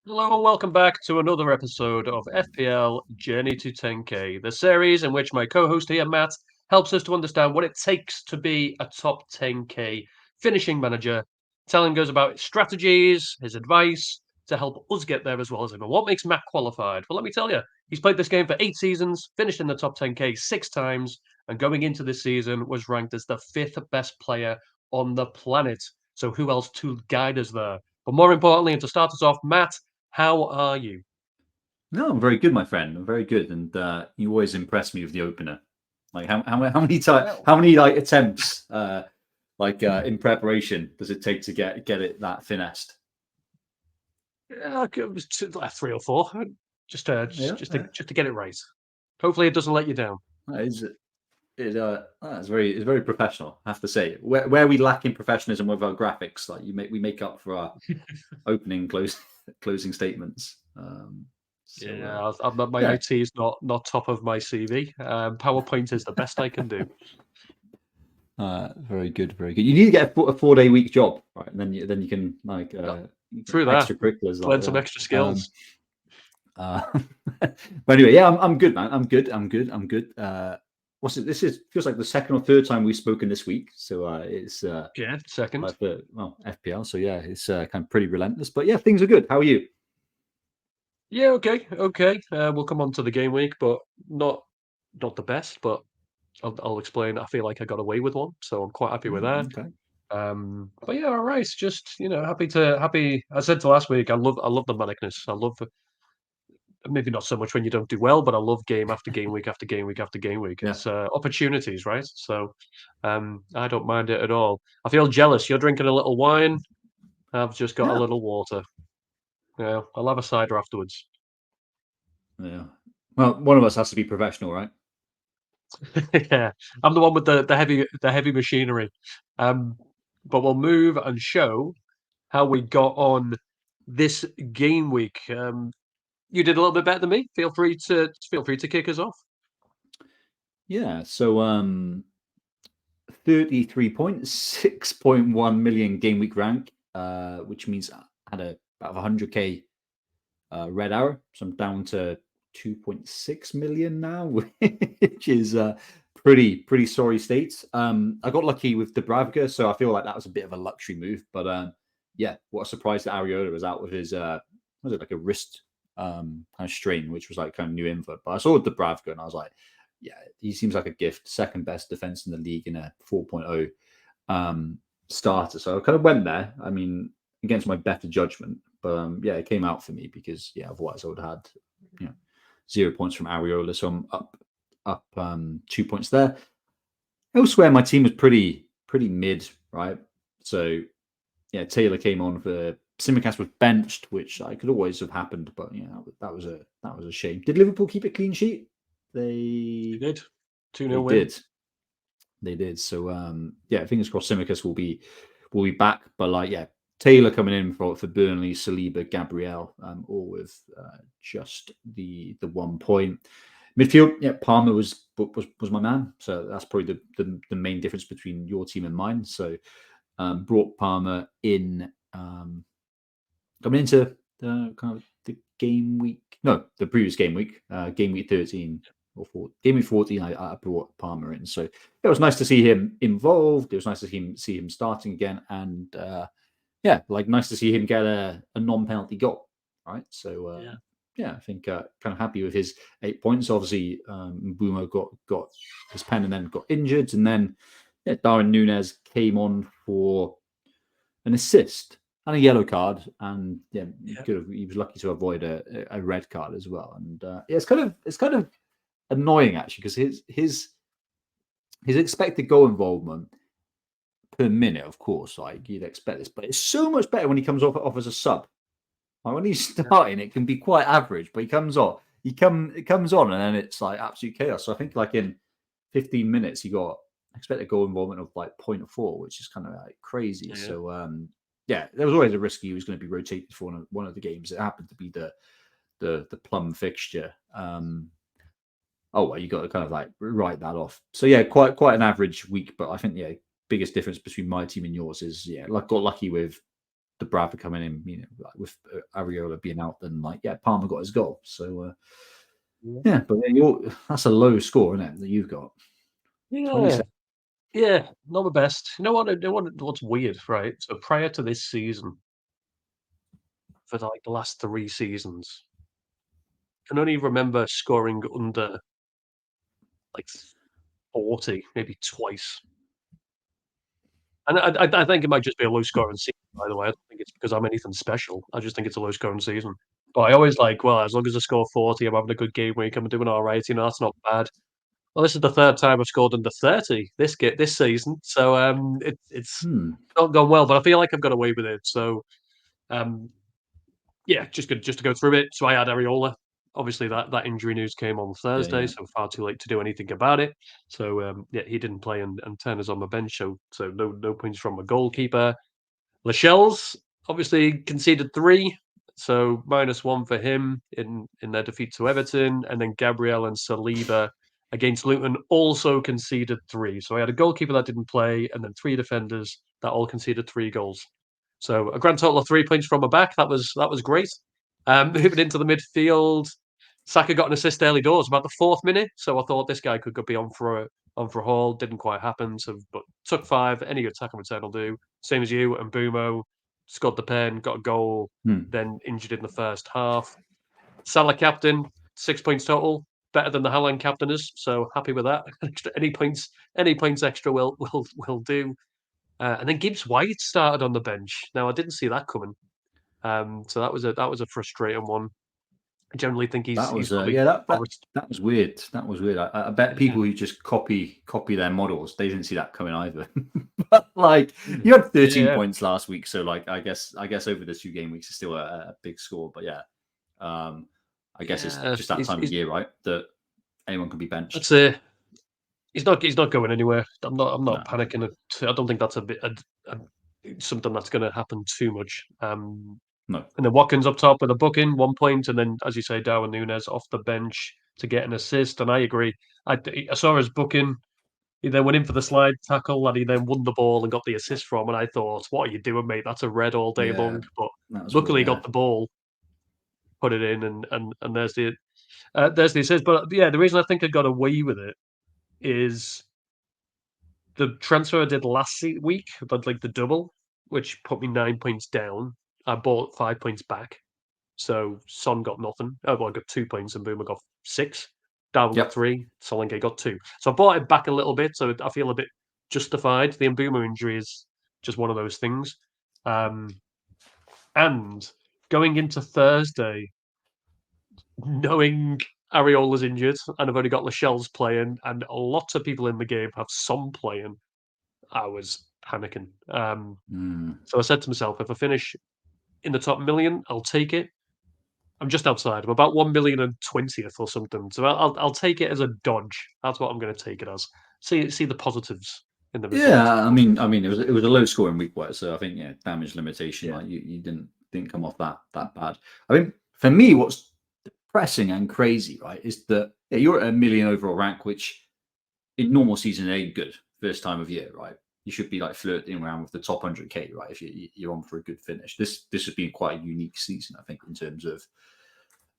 Hello and welcome back to another episode of FPL Journey to 10K, the series in which my co-host here, Matt, helps us to understand what it takes to be a top 10K finishing manager, telling us about his strategies, his advice to help us get there as well as him. And what makes Matt qualified? Well, let me tell you, he's played this game for 8 seasons, finished in the top 10K 6 times, and going into this season was ranked as the fifth best player on the planet. So who else to guide us there? But more importantly, and to start us off, Matt, how are you? No, I'm very good, my friend. I'm very good, and you always impress me with the opener. Like how many times, Well, how many like attempts, in preparation, does it take to get it that finessed? yeah, it was three or four, just to Yeah, just to get it right. Hopefully, it doesn't let you down. that is it's very professional. I have to say, where we lack in professionalism with our graphics, like we make up for our opening closing statements. Yeah, my Yeah, IT is not top of my CV. PowerPoint is the best I can do. very good, very good. You need to get a 4 day week job, right? And then you can Uh, Through that, extracurriculars like learn some that. extra skills. Uh, but anyway, yeah, I'm good, man. I'm good. What's it? This is feels like the second or third time we've spoken this week. So it's Yeah, second. like FPL. So yeah, it's kind of pretty relentless. But yeah, things are good. How are you? Yeah, okay. We'll come on to the game week, but not not the best. But I'll explain. I feel like I got away with one, so I'm quite happy with that. Okay. But yeah, all right. Just happy. I said to last week, I love the manicness. I love maybe not so much when you don't do well, but I love game after game, week after game, week after game week. Yeah. It's opportunities, right? So I don't mind it at all. I feel jealous. You're drinking a little wine. I've just got a Yeah. little water. Yeah, I'll have a cider afterwards. Yeah. Well, one of us has to be professional, right? Yeah, I'm the one with the heavy machinery. Um, but we'll move and show how we got on this game week. You did a little bit better than me. Feel free to kick us off. Yeah. So 33 points, 6.1 million game week rank, which means I had about 100k red arrow. So I'm down to 2.6 million now, which is pretty sorry state. I got lucky with Dubravka, so I feel like that was a bit of a luxury move. But yeah, what a surprise that Ariola was out with his was it like a wrist kind of strain, which was like kind of new info. But I saw Dubravka and I was like, yeah, he seems like a gift. Second best defense in the league in a 4.0 starter. So I kind of went there. I mean, against my better judgment. But yeah, it came out for me because yeah, otherwise I would have had 0 points from Ariola. So I'm up 2 points there. Elsewhere, my team was pretty mid, right? So yeah, Taylor came on for Simicast was benched, which I could always have happened, but yeah, that was a shame. Did Liverpool keep a clean sheet? They They did 2-0 they win. did. They did. So yeah, fingers crossed Simicast will be back. But like yeah, Taylor coming in for Burnley, Saliba, Gabriel, all with just the 1 point. Midfield, yeah, Palmer was my man. So that's probably the main difference between your team and mine. So brought Palmer in coming into the kind of the game week. No, the previous game week 13 or 14, game week 14. I brought Palmer in, so it was nice to see him involved. It was nice to see him starting again, and yeah, like nice to see him get a non-penalty goal. Right, so Yeah. yeah, I think kind of happy with his 8 points. Obviously, Mbeumo got his pen and then got injured, and then yeah, Darwin Nunez came on for an assist and a yellow card, and yeah, Yeah. he was lucky to avoid a red card as well. And yeah, it's kind of annoying actually because his expected goal involvement per minute, of course, like you'd expect this, but it's so much better when he comes off as a sub. Like when he's Yeah. starting, it can be quite average, but he comes on, it comes on, and then it's like absolute chaos. So I think like in 15 minutes, he got expected goal involvement of like zero point 0.4, which is kind of like crazy. Yeah. So yeah, there was always a risk he was going to be rotated for one of the games. It happened to be the plum fixture. Oh well, you got to kind of like write that off. So yeah, quite an average week, but I think yeah, biggest difference between my team and yours is yeah, like got lucky with the Bradford coming in, like with Areola being out, then Palmer got his goal. So but that's a low score, isn't it? That you've got. Yeah. 27. Yeah, not the best. You know what's weird, right? So prior to this season, for like the last 3 seasons, I can only remember scoring under like 40, maybe twice. And I think it might just be a low scoring season, by the way. I don't think it's because I'm anything special. I just think it's a low scoring season. But I always well, as long as I score 40, I'm having a good game week, I'm doing all right, that's not bad. Well, this is the third time I've scored under 30 this season, so it's not gone well, but I feel like I've got away with it. So yeah, just to go through it. So I had Areola. Obviously, that injury news came on Thursday, so far too late to do anything about it. So he didn't play, and Turner's on the bench, so no points from a goalkeeper. Lascelles obviously conceded 3, so -1 for him in their defeat to Everton, and then Gabriel and Saliba against Luton also conceded 3. So I had a goalkeeper that didn't play, and then 3 defenders that all conceded 3 goals. So a grand total of 3 points from a back. That was great. Moving into the midfield, Saka got an assist early doors about the 4th minute, so I thought this guy could be on for a haul. Didn't quite happen. So, but took 5. Any attack and return will do. Same as you. And Mbeumo scored the pen, got a goal, then injured in the first half. Salah captain, 6 points total, better than the Haaland captain is. So happy with that. any points extra will do. And then Gibbs White started on the bench. Now I didn't see that coming. So that was a frustrating one. I generally think he's probably that was weird. That was weird. I bet people who just copy their models, they didn't see that coming either. But you had 13 points last week, so I guess over the 2 game weeks is still a big score. But I guess it's just that time of year, right? That anyone can be benched. That's it. He's not going anywhere. I'm not panicking. I don't think that's something that's going to happen too much. No. And then Watkins up top with a booking, 1 point, and then, as you say, Darwin Núñez off the bench to get an assist. And I agree. I saw his booking. He then went in for the slide tackle, and he then won the ball and got the assist from. And I thought, "What are you doing, mate? That's a red all day long." But luckily, he got the ball, put it in, and there's the assist. But yeah, the reason I think I got away with it is the transfer I did last week, but the double, which put me 9 points down. I bought 5 points back. So Son got nothing. I got 2 points, and Boomer got 6. Darwin got 3. Solanke got 2. So I bought it back a little bit, so I feel a bit justified. The Mbeumo injury is just one of those things. And going into Thursday, knowing Areola's injured, and I've only got Lascelles playing, and lots of people in the game have Son playing, I was panicking. So I said to myself, if I finish in the top million, I'll take it. I'm just outside. I'm about 1,020,000th or something. So I'll take it as a dodge. That's what I'm going to take it as. See the positives in the result. Yeah, I mean, it was a low scoring week, so I think damage limitation. You didn't come off that bad. I mean, for me, what's depressing and crazy, right, is that you're at a 1 million overall rank, which in normal season ain't good. First time of year, right? You should be flirting around with the top 100k, right? If you're on for a good finish. This has been quite a unique season, I think, in terms of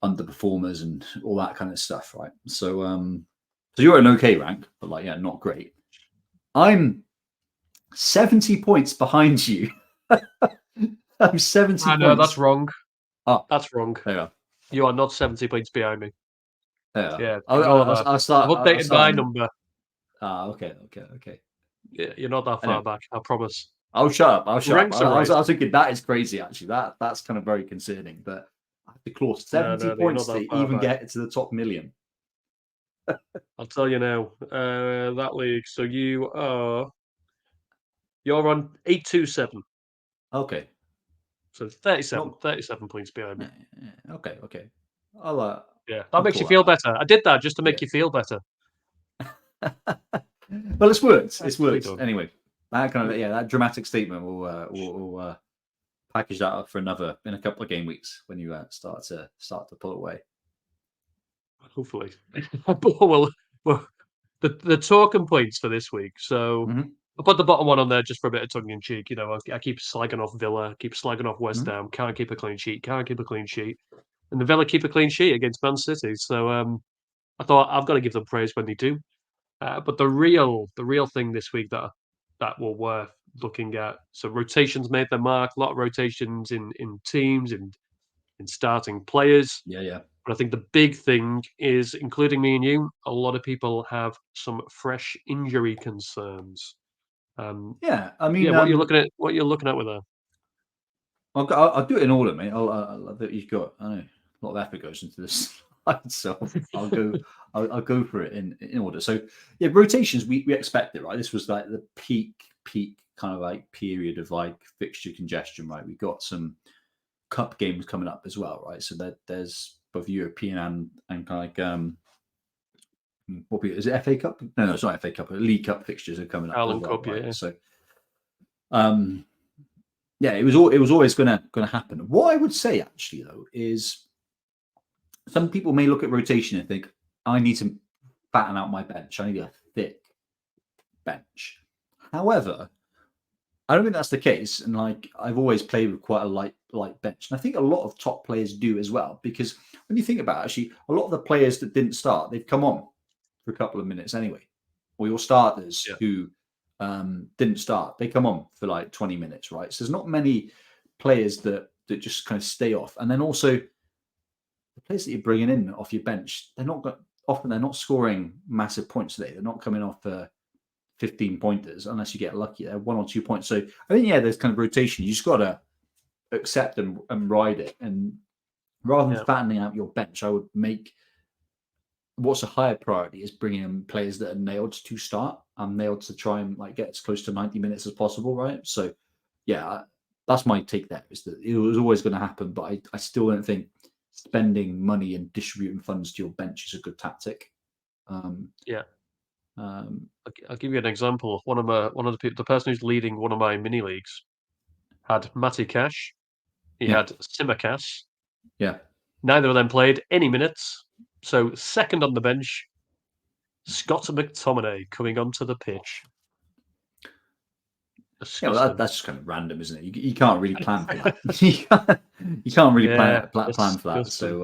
underperformers and all that kind of stuff, right? So you're at an okay rank, but not great. I'm 70 points behind you. I'm 70 points. No, that's wrong. Oh, that's wrong. You are not 70 points behind me. Yeah. I'll start. I've updated my number. Okay. Yeah, you're not that far back. I promise. I'll shut up. I was thinking that is crazy. Actually, that's kind of very concerning. But I have to claw 70 points to even get to the top 1 million. I'll tell you now. That league. So you're on 827. Okay. So 37 points behind me. Okay. That makes you feel better. I did that just to make you feel better. Well, it's worked. It's worked. Anyway, that kind of that dramatic statement will package that up in a couple of game weeks when you start to pull away. Hopefully. Well, the talking points for this week. So I'll put the bottom one on there just for a bit of tongue in cheek. I keep slagging off Villa, keep slagging off West Ham. Can't keep a clean sheet. And the Villa keep a clean sheet against Man City. So I thought I've got to give them praise when they do. But the real thing this week that were worth looking at. So rotations made their mark. A lot of rotations in teams in starting players. Yeah. But I think the big thing is, including me and you, a lot of people have some fresh injury concerns. Yeah, I mean, Yeah, what you're looking at? What you're looking at with her? I'll do it in order, mate. I love that you've got. I know a lot of effort goes into this slide, so I'll go. I'll go for it in order. So yeah, rotations. We expect it, right? This was like the peak kind of like period of like fixture congestion, right? We got some cup games coming up as well, right? So there's both European and kind of like is it FA Cup? No, it's not FA Cup. League Cup fixtures are coming up as Allen well, Cup, right? yeah. So yeah, it was always gonna happen. What I would say actually though is some people may look at rotation and think, I need to fatten out my bench. I need a thick bench. However, I don't think that's the case. And like I've always played with quite a light bench. And I think a lot of top players do as well. Because when you think about it, actually, a lot of the players that didn't start, they've come on for a couple of minutes anyway. Or your starters who didn't start, they come on for like 20 minutes, right? So there's not many players that just kind of stay off. And then also the players that you're bringing in off your bench, they're not scoring massive points today. They're not coming off 15 pointers unless you get lucky. They're 1 or 2 points. So I think there's kind of rotation. You just got to accept and ride it. And rather than fattening out your bench, I would make what's a higher priority is bringing in players that are nailed to start and nailed to try and like get as close to 90 minutes as possible, right? So yeah, that's my take there, is that it was always going to happen, but I still don't think spending money and distributing funds to your bench is a good tactic. I'll give you an example. One of the people, the person who's leading one of my mini leagues, had Matty Cash. He had Simicast. Yeah. Neither of them played any minutes. So second on the bench, Scott McTominay coming onto the pitch. Yeah, well, that's just kind of random, isn't it? You can't really plan for that. you can't really plan for that. So,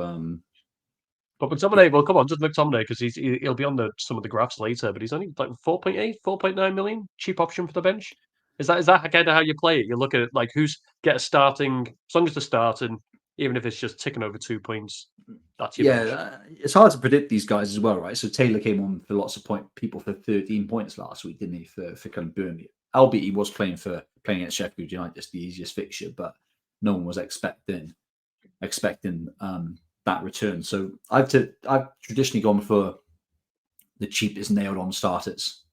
but McTominay, well, come on, just McTominay, because he'll be on some of the graphs later. But he's only like 4.8, 4.9 million, cheap option for the bench. Is that kind of how you play it? You look at it like who's starting, as long as they're starting, even if it's just ticking over 2 points. That's your bench. It's hard to predict these guys as well, right? So Taylor came on for lots of people for 13 points last week, didn't he? For kind of Burnley, albeit he was playing against Sheffield United, just the easiest fixture, but no one was expecting that return. So I've traditionally gone for the cheapest nailed on starters.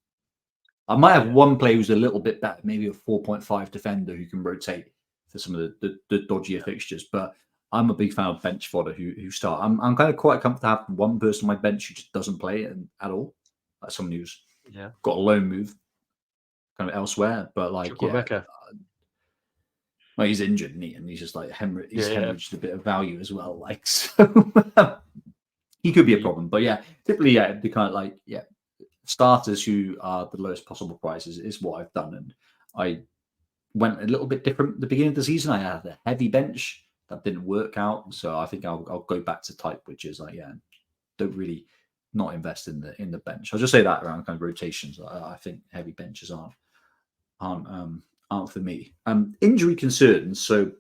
I might have one player who's a little bit better, maybe a 4.5 defender who can rotate for some of the dodgier fixtures, but I'm a big fan of bench fodder who start. I'm kind of quite comfortable to have one person on my bench who just doesn't play at all, like someone who's got a loan move kind of elsewhere. But like, well, he's injured, isn't he? And he's just like hemorrhaged a bit of value as well. Like, so he could be a problem. But yeah, typically, the kind of like starters who are the lowest possible prices is what I've done, and I went a little bit different at the beginning of the season. I had a heavy bench that didn't work out, so I think I'll go back to type, which is like don't really not invest in the bench. I'll just say that around kind of rotations. I think heavy benches aren't for me. Injury concerns. So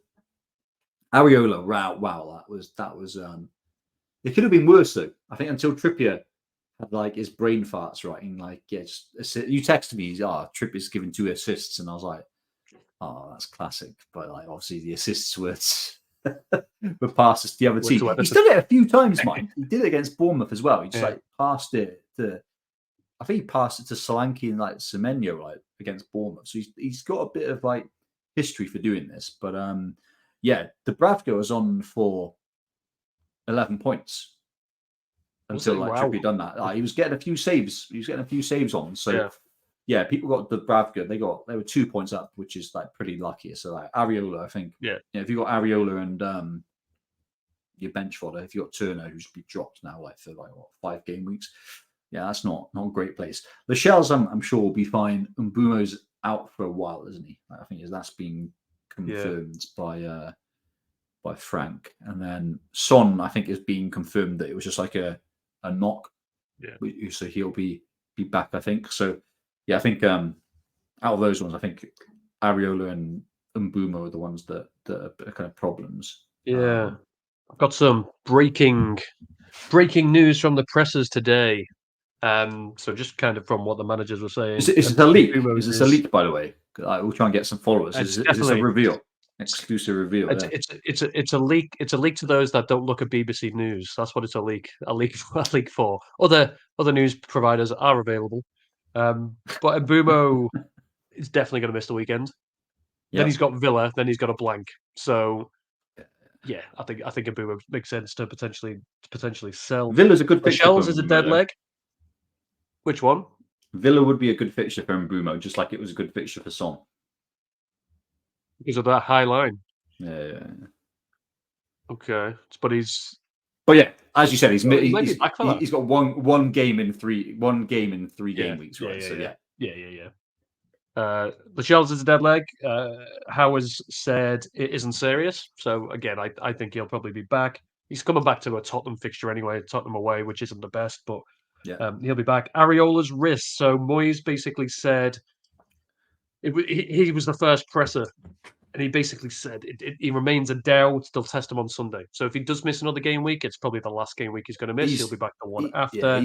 Areola, wow, that was it could have been worse though. I think until Trippier had like his brain farts, right? And like, you texted me, Trippier's given 2 assists, and I was like, oh, that's classic. But like, obviously, the assists were passes to the other team. He's done it a few times, Mike. He did it against Bournemouth as well. He just like passed it to, I think he passed it to Solanke and like Semenyo, right, against Bournemouth. So he's got a bit of like history for doing this. But Dubravka was on for 11 points until like Trippier done that. He was getting a few saves. On. So people got Dubravka. They were 2 points up, which is like pretty lucky. So like Areola, I think. If you got Areola and your bench fodder, if you got Turner, who's been dropped now like for like 5 game weeks, that's not a great place. The shells, I'm sure, will be fine. Mbeumo's out for a while, isn't he? I think that's been confirmed by Frank, and then Son, I think, is being confirmed that it was just like a knock. Yeah. So he'll be back, I think. So yeah, I think out of those ones, I think Areola and Mbeumo are the ones that are kind of problems. Yeah. I've got some breaking news from the pressers today. So just kind of from what the managers were saying, Is this a leak? Is Mbeumo's this a leak, by the way? We'll try and get some followers. it's Is this a definitely reveal? Exclusive reveal? it's Yeah. it's a leak. It's a leak to those that don't look at BBC News. That's what it's a leak. A leak. A leak for other news providers are available. But Mbeumo is definitely going to miss the weekend. Then Yeah. he's got Villa. Then he's got a blank. So yeah, I think Mbeumo makes sense to potentially sell. Villa's a good fixture for Lascelles is a dead Mbeumo, though. leg. Which one? Villa would be a good fixture for Mbeumo, just like it was a good fixture for Son. Because of that high line. Yeah. Okay, but he's. But yeah, as you said, He might be back for that. he's got one game in three game weeks, right? Yeah. Lascelles is a dead leg. Howard's said it isn't serious. So again, I think he'll probably be back. He's coming back to a Tottenham fixture anyway, Tottenham away, which isn't the best, but he'll be back. Areola's wrist. So Moyes basically said he was the first presser, and he basically said he remains a doubt. They'll test him on Sunday. So if he does miss another game week, it's probably the last game week he's going to miss. He'll be back the one after.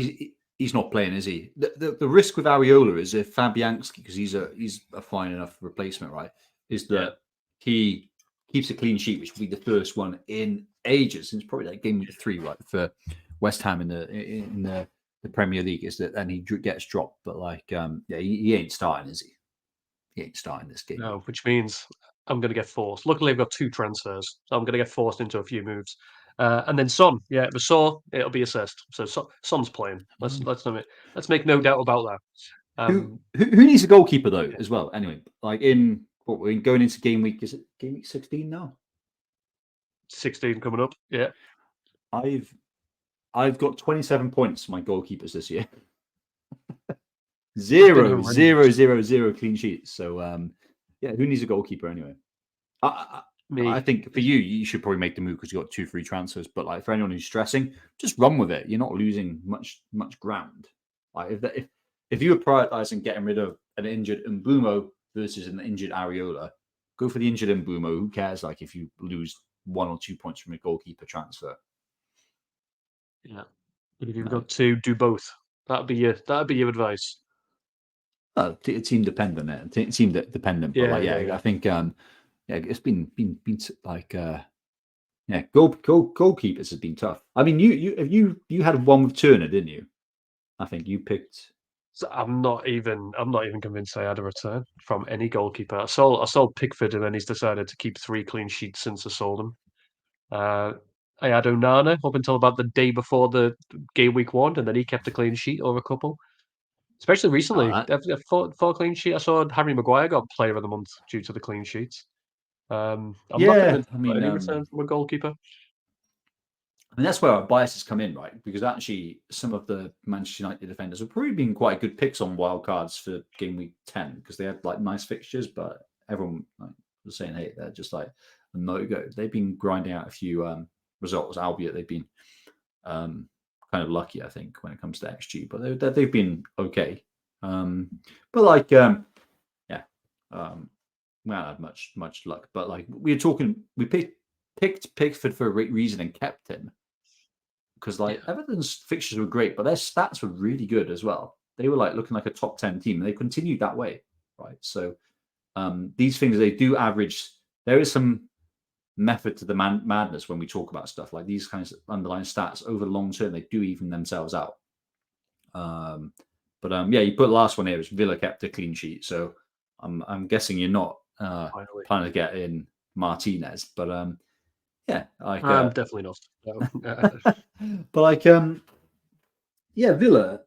He's not playing, is he? The risk with Areola is if Fabianski, because he's a fine enough replacement, right? Is that he keeps a clean sheet, which will be the first one in ages since probably like game week 3, right, for West Ham in the Premier League. Is that and he gets dropped, but he ain't starting, is he? He ain't starting this game. No, which means I'm going to get forced. Luckily, I've got 2 transfers, so I'm going to get forced into a few moves. And then Son, if it was sore, it'll be assessed. So Son's playing. Let's make no doubt about that. Who needs a goalkeeper though as well? Anyway, like we're going into game week. Is it game week 16 now? 16 coming up. Yeah. I've got 27 points for my goalkeepers this year. 0 clean sheets. So who needs a goalkeeper anyway? I think for you should probably make the move because you got 2 free transfers. But like for anyone who's stressing, just run with it. You're not losing much ground. Like if you were prioritizing getting rid of an injured Mbeumo versus an injured Areola, go for the injured Mbeumo. Who cares? Like if you lose 1 or 2 points from a goalkeeper transfer. Yeah. But if you've got 2, do both. That'd be your advice. Team dependent, team dependent. But I think it's been like goalkeepers has been tough. I mean, you had one with Turner, didn't you? I think you picked. So I'm not even convinced I had a return from any goalkeeper. I sold Pickford, and then he's decided to keep 3 clean sheets since I sold him. I had Onana up until about the day before the game week 1, and then he kept a clean sheet or a couple. Especially recently, 4 clean sheet. I saw Harry Maguire got Player of the Month due to the clean sheets. I'm not convinced any return from a goalkeeper. I mean, that's where our biases come in, right? Because actually, some of the Manchester United defenders have probably been quite good picks on wild cards for game week 10 because they had like nice fixtures, but everyone was saying, hey, they're just like a no-go. They've been grinding out a few results, albeit they've been kind of lucky, I think, when it comes to XG, but they've been okay. But like, we haven't had much luck. But like, we picked Pickford for a reason and kept him because Everton's fixtures were great, but their stats were really good as well. They were like looking like a top 10 team, and they continued that way, right? So these things they do average. There is some method to the madness when we talk about stuff like these kinds of underlying stats over the long term. They do even themselves out. You put the last one here, which Villa kept a clean sheet. So I'm guessing you're not planning to get in Martinez, but I'm definitely not. But Villa,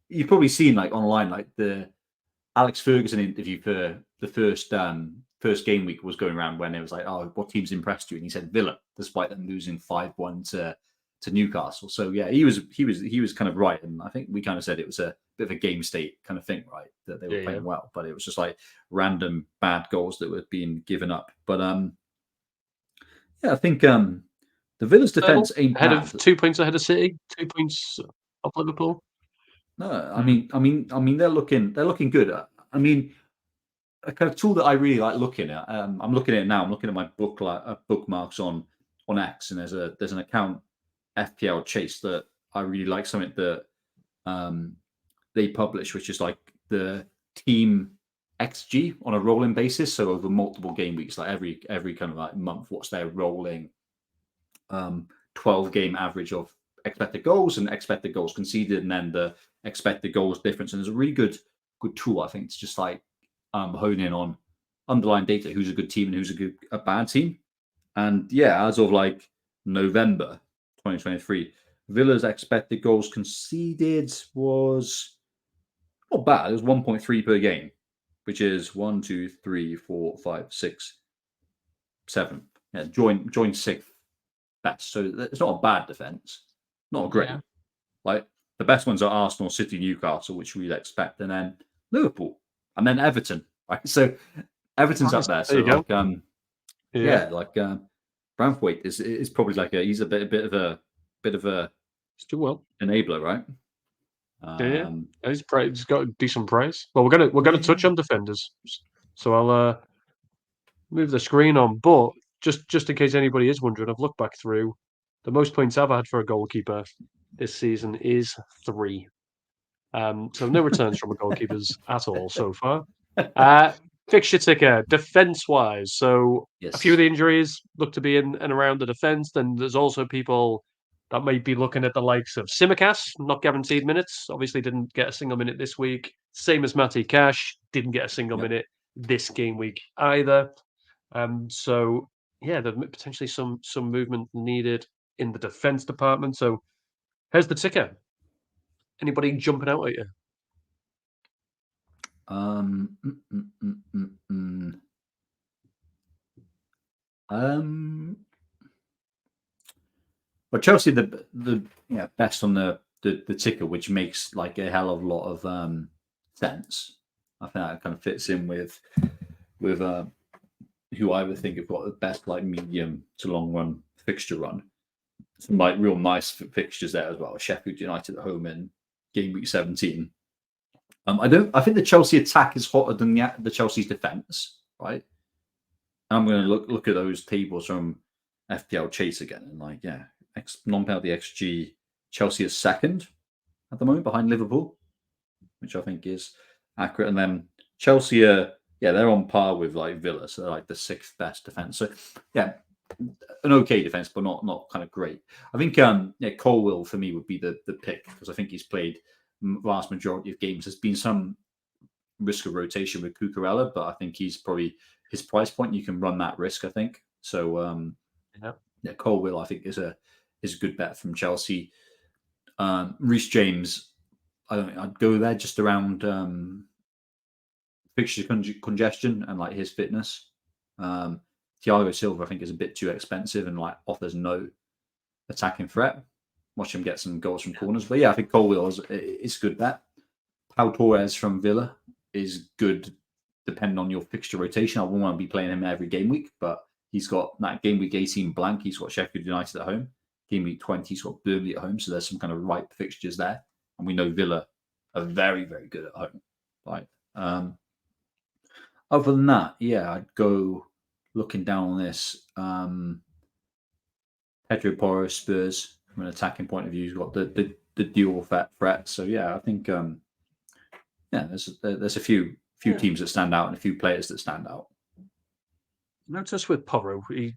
you've probably seen like online, like the Alex Ferguson interview for the first game week was going around when it was like, oh, what teams impressed you? And he said Villa, despite them losing 5-1 to Newcastle. So yeah, he was kind of right, and I think we kind of said it was a bit of a game state kind of thing, right? That they were playing well, but it was just like random bad goals that were being given up. But yeah, I think the Villa's defense ain't ahead bad. of 2 points ahead of City, 2 points of Liverpool. No, I mean, they're looking good. I mean, a kind of tool that I really like looking at. I'm looking at it now. I'm looking at my bookmarks on X, and there's an account FPL Chase that I really like. Something that they publish, which is like the team XG on a rolling basis. So over multiple game weeks, like every kind of like month, what's their rolling 12 game average of expected goals and expected goals conceded, and then the expected goals difference. And there's a really good tool, I think, to just like hone in on underlying data, who's a good team and who's a bad team. And yeah, as of like November 2023, Villa's expected goals conceded was not bad. It was 1.3 per game, which is 1, 2, 3, 4, 5, 6, 7. Yeah, joint sixth best. So it's not a bad defense, not great. Yeah. Like the best ones are Arsenal, City, Newcastle, which we'd expect, and then Liverpool, and then Everton. Right, so Everton's up there. So There you like, go. yeah, like Branthwaite is probably like he's a bit of a He's doing well. enabler, right? Yeah. He's got a decent price. Well, we're gonna touch on defenders, so I'll move the screen on. But just in case anybody is wondering, I've looked back through the most points I've had for a goalkeeper this season is 3. So no returns from the goalkeepers at all so far. Fixture ticker, defense-wise. So a few of Yes. the injuries look to be in and around the defense. Then there's also people that might be looking at the likes of Simicast, not guaranteed minutes. Obviously didn't get a single minute this week. Same as Matty Cash, didn't get a single Yep. minute this game week either. So yeah, there's potentially some movement needed in the defense department. So here's the ticker. Anybody jumping out at you? Um, mm, mm, mm, mm, mm. Well, Chelsea the best on the ticker, which makes like a hell of a lot of sense. I think that kind of fits in with who I would think have got the best like medium to long run fixture run. Some like real nice fixtures there as well. Sheffield United at home in game week 17. I think the Chelsea attack is hotter than the Chelsea's defense, right? And I'm going to look at those tables from FPL Chase again, and like non-penalty XG, Chelsea is second at the moment behind Liverpool, which I think is accurate. And then Chelsea are they're on par with like Villa, so they're like the 6th best defense. So yeah, an okay defense, but not kind of great. I think Colwill for me would be the pick, because I think he's played vast majority of games. There's been some risk of rotation with Cucurella, but I think he's probably his price point. You can run that risk, I think. So Colwill I think is a good bet from Chelsea. Reece James, I'd go there just around fixture congestion and like his fitness. Thiago Silva I think is a bit too expensive and like offers no attacking threat. Watch him get some goals from corners, but yeah, I think Colwill is a good bet. Pau Torres from Villa is good, depending on your fixture rotation. I wouldn't want to be playing him every game week, but he's got that game week 18 blank. He's got Sheffield United at home. Game week 20, he's got Burnley at home. So there's some kind of ripe fixtures there. And we know Villa are very, very good at home. Right. Other than that, yeah, I'd go looking down on this. Pedro Porro, Spurs, from an attacking point of view, he's got the dual threat. So yeah, I think there's a few teams that stand out and a few players that stand out. Notice with Porro, he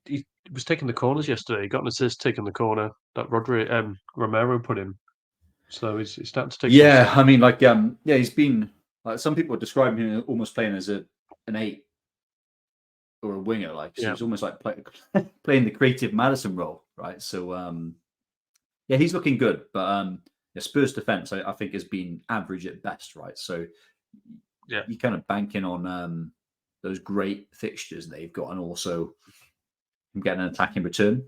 was taking the corners yesterday. He got an assist taking the corner that Romero put in. So he's starting to take. Yeah, I mean, like, he's been like some people describe him almost playing as an 8 or a winger. Like, so he's almost like playing the creative Madison role, right? So, he's looking good, but Spurs defense I think has been average at best, right? So, you're kind of banking on those great fixtures they've got, and also getting an attacking return.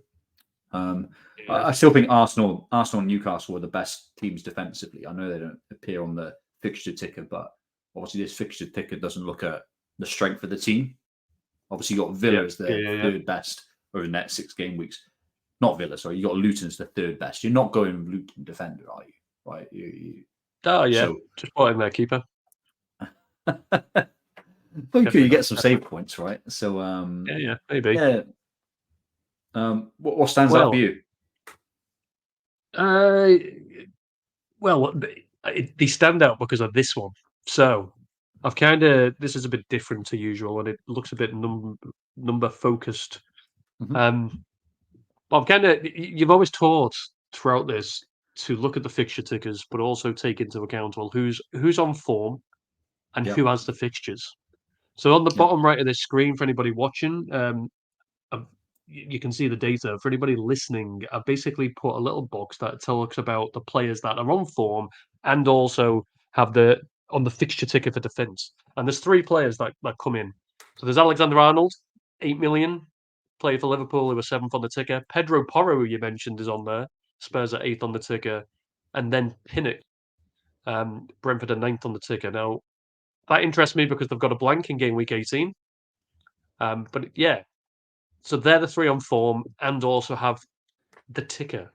I still think Arsenal and Newcastle are the best teams defensively. I know they don't appear on the fixture ticker, but obviously this fixture ticker doesn't look at the strength of the team. Obviously, you got Villa as the third best over the next 6 game weeks. Not Villa, sorry. You got Luton as the third best. You're not going Luton defender, are you? Right? Oh yeah, So, just put in their keeper. okay, you get some save points, right? So, yeah, maybe. Yeah. What stands out for you? Well, they stand out because of this one. So I've this is a bit different to usual, and it looks a bit number focused. Mm-hmm. You've always taught throughout this to look at the fixture tickers, but also take into account, well, who's on form and who has the fixtures. So on the bottom right of this screen, for anybody watching, you can see the data. For anybody listening, I've basically put a little box that talks about the players that are on form and also have on the fixture ticker for defence. And there's 3 players that come in. So there's Alexander-Arnold, 8 million, played for Liverpool, who were 7th on the ticker. Pedro Porro, who you mentioned, is on there. Spurs are 8th on the ticker. And then Pinnock, Brentford are 9th on the ticker. Now, that interests me because they've got a blank in game week 18. But yeah, so they're the 3 on form and also have the ticker.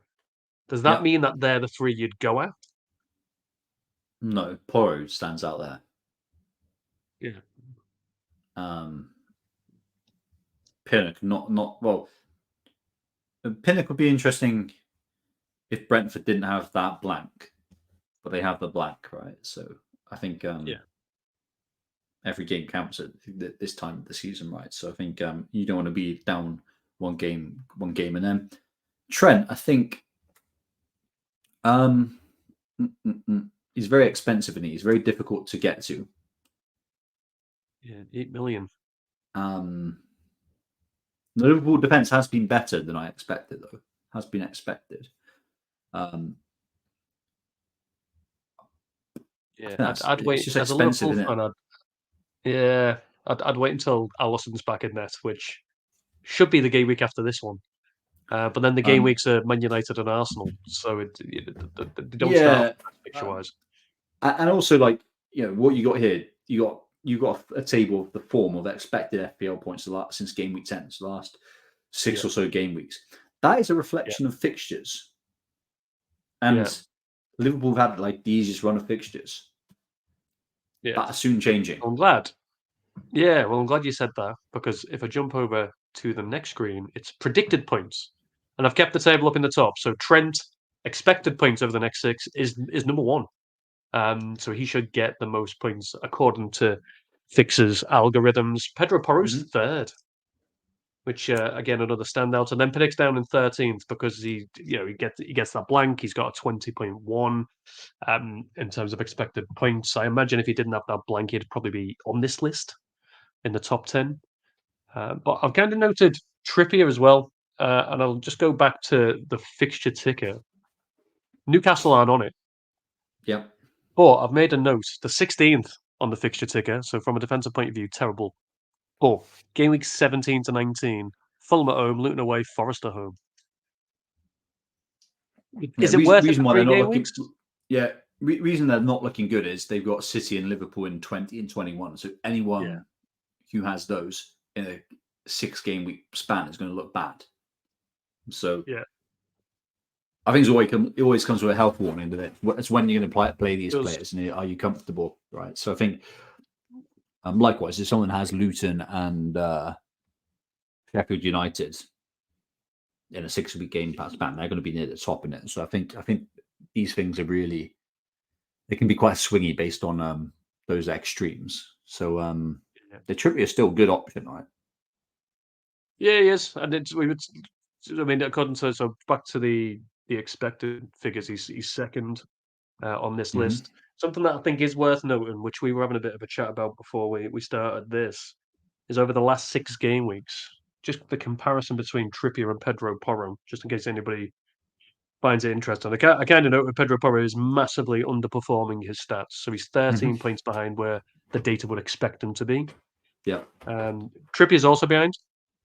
Does that mean that they're the 3 you'd go at? No, Porro stands out there. Yeah. Pinnock, not well. Pinnock would be interesting if Brentford didn't have that blank, but they have the blank, right? So I think every game counts at this time of the season, right? So I think you don't want to be down one game, and then Trent, I think he's very expensive and he's very difficult to get to. Yeah, 8 million. The Liverpool defense has been better than I expected, though. Has been expected. Yeah, I'd wait as a Liverpool fan. I'd wait until Alisson's back in net, which should be the game week after this one. But then the game weeks are Man United and Arsenal, so they don't start picture-wise. And also, like, what you got here, you got a table of the form of expected FPL points since game week 10, so the last 6 or so game weeks. That is a reflection of fixtures. And Liverpool have had like the easiest run of fixtures. Yeah. That's soon changing. I'm glad. Yeah, well, I'm glad you said that, because if I jump over to the next screen, it's predicted points. And I've kept the table up in the top. So Trent, expected points over the next 6 is number 1. So he should get the most points according to Fixer's algorithms. Pedro Porro's 3rd, which again another standout. And then Pinnock's down in 13th because he gets that blank. He's got a 20.1 in terms of expected points. I imagine if he didn't have that blank, he'd probably be on this list in the top 10. But I've kind of noted Trippier as well, and I'll just go back to the fixture ticker. Newcastle aren't on it. Yep. But I've made a note, the 16th on the fixture ticker, so from a defensive point of view, terrible. But game week 17 to 19, Fulham at home, Luton away, Forest at home. Is it worth it for 3 game weeks? Yeah, reason they're not looking good is they've got City and Liverpool in 20 and 21. So anyone who has those in a 6 game week span is going to look bad. So I think it always comes with a health warning, doesn't it? It's when you're going to play these players, and are you comfortable, right? So I think, likewise, if someone has Luton and Sheffield United in a 6-week game span, they're going to be near the top in it. So I think these things are really, they can be quite swingy based on those extremes. So the Trippier is still a good option, right? Yeah, he is, and according to back to the expected figures, he's 2nd on this list. Something that I think is worth noting, which we were having a bit of a chat about before we started this, is over the last 6 game weeks, just the comparison between Trippier and Pedro Porro, just in case anybody finds it interesting. I kind of note that Pedro Porro is massively underperforming his stats, so he's 13 points behind where the data would expect him to be. Yeah. Trippier's also behind.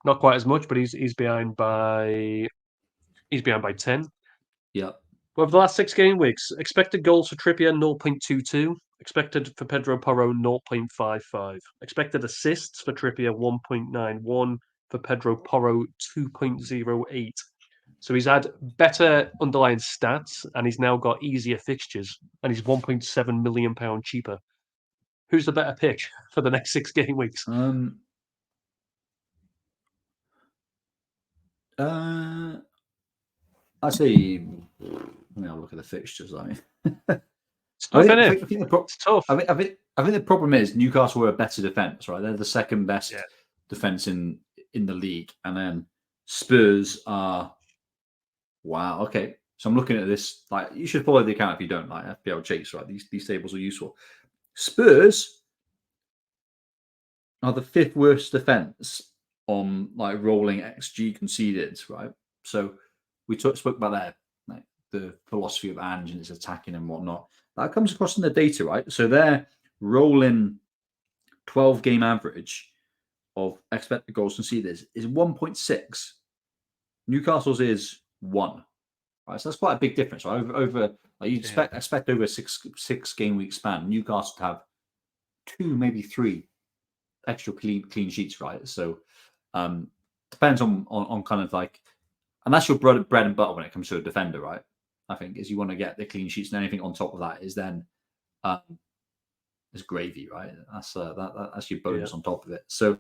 Not quite as much, but he's behind by He's behind by 10. Yeah. Over the last 6 game weeks, expected goals for Trippier 0.22, expected for Pedro Porro 0.55, expected assists for Trippier 1.91, for Pedro Porro 2.08. So he's had better underlying stats, and he's now got easier fixtures, and he's £1.7 million cheaper. Who's the better pick for the next 6 game weeks? I say, let me have a look at the fixtures. It's tough, isn't it? It's tough. I think the problem is Newcastle were a better defense, right? They're the second best defense in the league, and then Spurs are. Wow. Okay. So I'm looking at this. Like, you should follow the account if you don't like FPL Chase, right? These tables are useful. Spurs are the 5th worst defense on like rolling XG conceded, right? So we spoke about that, like the philosophy of Ange and its attacking and whatnot. That comes across in the data, right? So their rolling 12 game average of expected goals conceded is 1.6. Newcastle's is 1. Right, so that's quite a big difference, right? Over like you expect over a six game week span, Newcastle to have 2, maybe 3 extra clean sheets, right? So depends on kind of like, and that's your bread and butter when it comes to a defender, right? I think is you want to get the clean sheets, and anything on top of that is then is gravy, right? That's that's your bonus on top of it. So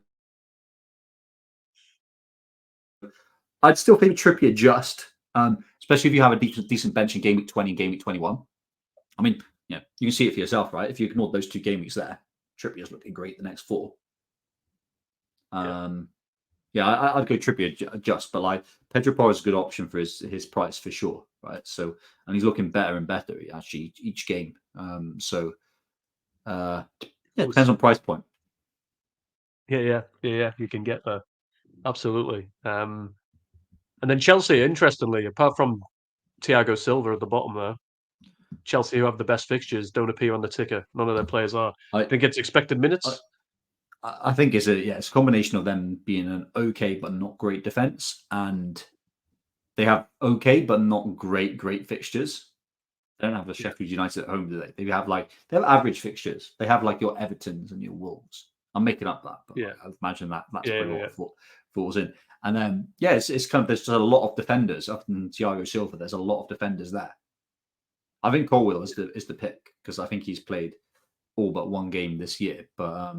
I'd still think Trippier just, especially if you have a decent bench in game week 20 and game week 21. I mean, you can see it for yourself, right? If you ignored those 2 game weeks there, Trippier's looking great the next 4. I'd go Trippier just, but like Pedro Porro is a good option for his price for sure, right? So, and he's looking better and better actually each game. Depends on price point. Yeah. You can get there, absolutely. And then Chelsea, interestingly, apart from Thiago Silva at the bottom there, Chelsea, who have the best fixtures, don't appear on the ticker. None of their players are. I think it's expected minutes. I think it's a combination of them being an okay but not great defense, and they have okay but not great fixtures. They don't have the Sheffield United at home, do they? They have average fixtures. They have like your Evertons and your Wolves. I'm making up that, but I imagine that's probably what falls in. And then it's kind of, there's just a lot of defenders. Other than Thiago Silva, there's a lot of defenders there. I think Colwill is the pick because I think he's played all but 1 game this year. But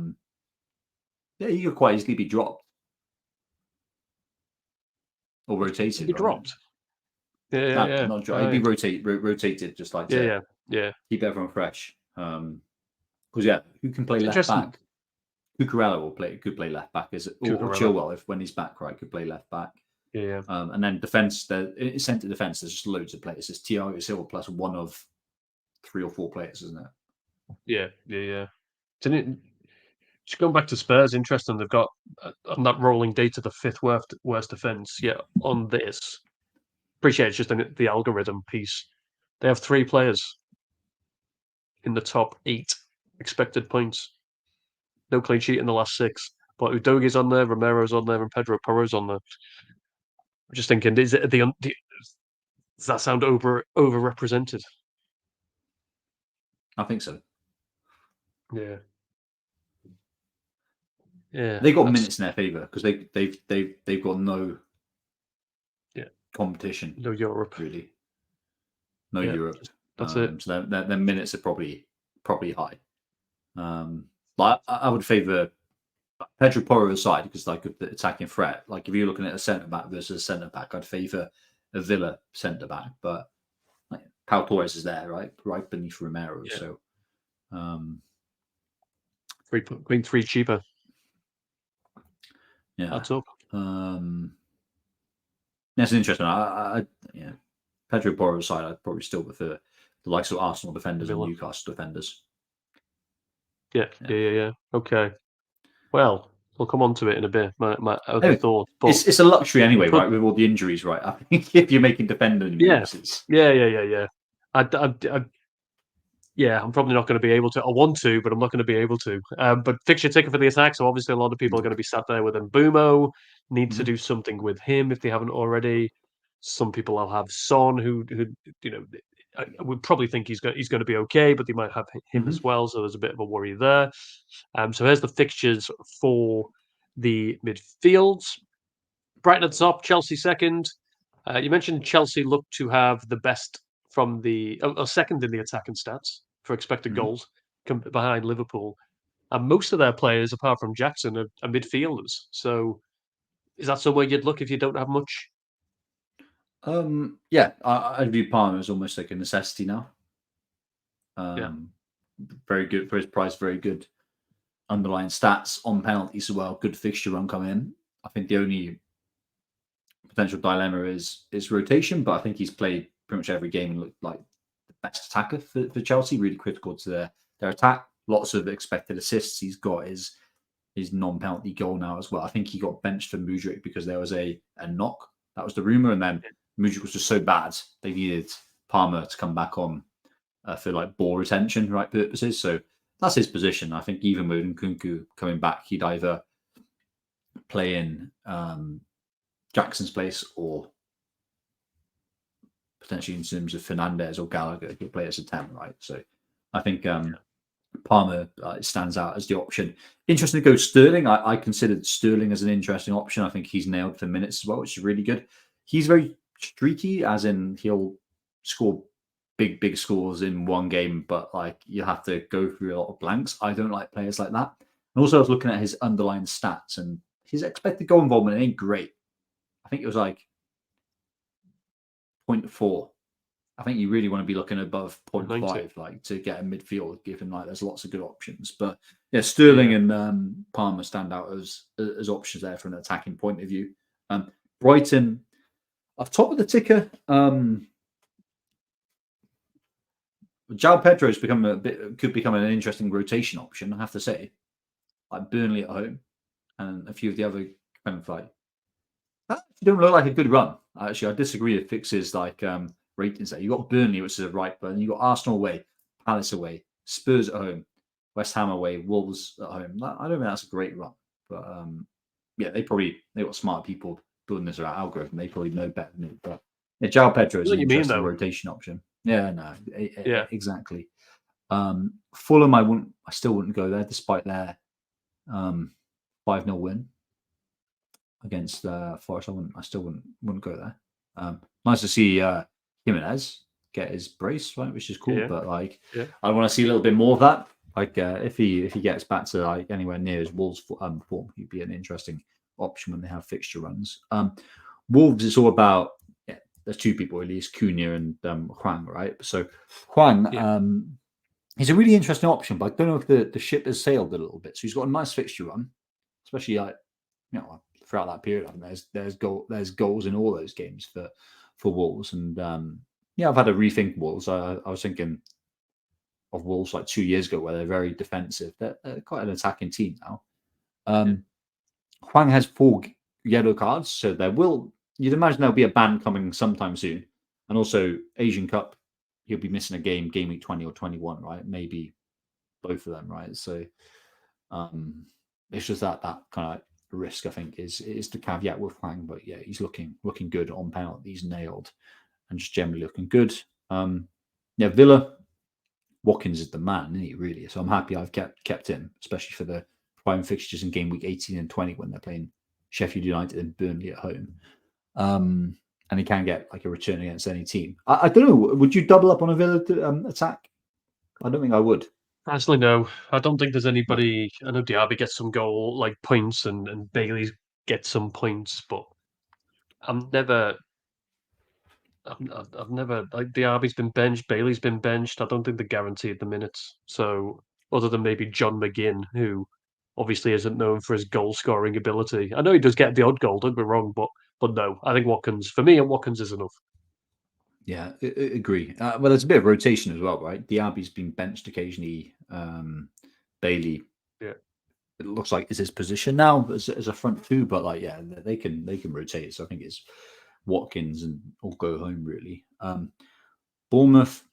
he could quite easily be dropped or rotated. Be dropped. Not dropped. He'd be rotated, just like to keep everyone fresh. Because who can play left back? Cucurella could play left back, or Chilwell when he's back, right? Could play left back. And then defense, centre defense. There's just loads of players. It's Thiago Silva plus one of 3 or 4 players, isn't it? Yeah. Just going back to Spurs, interesting. They've got on that rolling data the 5th worst defense. On this, appreciate it's just the algorithm piece. They have 3 players in the top 8 expected points. No clean sheet in the last 6. But Udogi's on there, Romero's on there, and Pedro Porro's on there. I'm just thinking, does that sound overrepresented? I think so. Yeah. They got minutes in their favour because they've got no competition. No Europe, really. No Europe. That's it. So their minutes are probably high. But I would favour Pedro Porro aside because like the attacking threat. Like if you're looking at a centre back versus a centre back, I'd favour a Villa centre back. But like, Pau Torres is there, right beneath Romero. So, going 3 cheaper. Yeah, that's up. That's interesting. Pedro Porro aside, I'd probably still prefer the likes of Arsenal defenders and Newcastle defenders. Yeah. Okay. Well, we'll come on to it in a bit. My other thoughts. But it's a luxury anyway, right? With all the injuries, right? I think if you're making defender moves, Yeah. I'm probably not going to be able to. I want to, but I'm not going to be able to. But fixture ticker for the attack. So obviously, a lot of people are going to be sat there with Mbeumo. Need to do something with him if they haven't already. Some people will have Son, who you know I would probably think he's going to be okay, but they might have him Hmm. as well. So there's a bit of a worry there. So here's the fixtures for the midfields. Brighton at the top, Chelsea second. You mentioned Chelsea look to have the best from the second in the attacking stats for expected Hmm. goals, behind Liverpool. And most of their players, apart from Jackson, are midfielders. So is that somewhere you'd look if you don't have much? Yeah, I view Palmer as almost like a necessity now. Yeah, Um, Very good for his price. Very good underlying stats on penalties as well. Good fixture run come in. I think the only potential dilemma is rotation, but I think he's played pretty much every game and looked like the best attacker for Chelsea. Really critical to their attack. Lots of expected assists. He's got his non-penalty goal now as well. I think he got benched for Mudryk because there was a knock. That was the rumor, and then Mudryk was just so bad they needed Palmer to come back on for like ball retention right purposes. So that's his position. I think even with Nkunku coming back, he'd either play in Jackson's place or potentially in terms of Fernandez or Gallagher, he'll play as a 10, right? So I think Palmer stands out as the option. Interesting to go Sterling. I considered Sterling as an interesting option. I think he's nailed for minutes as well, which is really good. He's very streaky, as in he'll score big scores in one game, but like you have to go through a lot of blanks. I don't like players like that. And also, I was looking at his underlying stats, and his expected goal involvement ain't great. I think it was like 0.4. I think you really want to be looking above 90. 0.5, like to get a midfield, given like there's lots of good options. But yeah, Sterling Yeah. and Palmer stand out as options there from an attacking point of view. Brighton off top of the ticker. João Pedro's could become an interesting rotation option. I have to say, like Burnley at home and a few of the other kind of like that don't look like a good run. Actually, I disagree with Fix's like ratings there. You got Burnley, which is a right, but you got Arsenal away, Palace away, Spurs at home, West Ham away, Wolves at home. I don't think that's a great run, but yeah, they got smart people building this around algorithm. They probably know better than me. But yeah, João Pedro I is know an what you mean, interesting though. rotation option. Yeah, no, Yeah. exactly. Fulham, I still wouldn't go there despite their 5-0 win against Forest. I still wouldn't go there. Nice to see Jimenez get his brace, right, which is cool. Yeah. But like, Yeah. I want to see a little bit more of that. Like, if he gets back to like anywhere near his Wolves form, he'd be an interesting option when they have fixture runs. Wolves, it's all about. Yeah, there's two people really. It's Cunha and Huang, right? So Huang, Yeah. he's a really interesting option, but I don't know if the ship has sailed a little bit. So he's got a nice fixture run, especially like throughout that period. I mean, there's goals in all those games for Wolves, and yeah, I've had a rethink Wolves. I was thinking of Wolves like 2 years ago, where they're very defensive. They're quite an attacking team now. Yeah. Huang has 4 yellow cards, so you'd imagine there'll be a ban coming sometime soon, and also Asian Cup. He'll be missing a game week 20 or 21, right? Maybe both of them, right? So it's just that kind of risk, I think, is the caveat with Huang. But yeah, he's looking good on penalties, nailed, and just generally looking good. Yeah, Villa, Watkins is the man, isn't he? Really. So I'm happy I've kept him, especially for the prime fixtures in game week 18 and 20 when they're playing Sheffield United and Burnley at home. And he can get like a return against any team. I don't know. Would you double up on a Villa attack? I don't think I would. Personally, no. I don't think there's No. anybody. I know Diaby gets some goal like points, and Bailey gets some points, but I'm never. I've never like Diaby's been benched, Bailey's been benched. I don't think they're guaranteed the minutes. So other than maybe John McGinn, who obviously isn't known for his goal scoring ability. I know he does get the odd goal. Don't be wrong, but no, I think Watkins for me and Watkins is enough. Yeah, I agree. Well, there's a bit of rotation as well, right? Diaby's been benched occasionally. Bailey, Yeah. it looks like is his position now as a front two, but like yeah, they can rotate. So I think it's Watkins and all go home really. Bournemouth,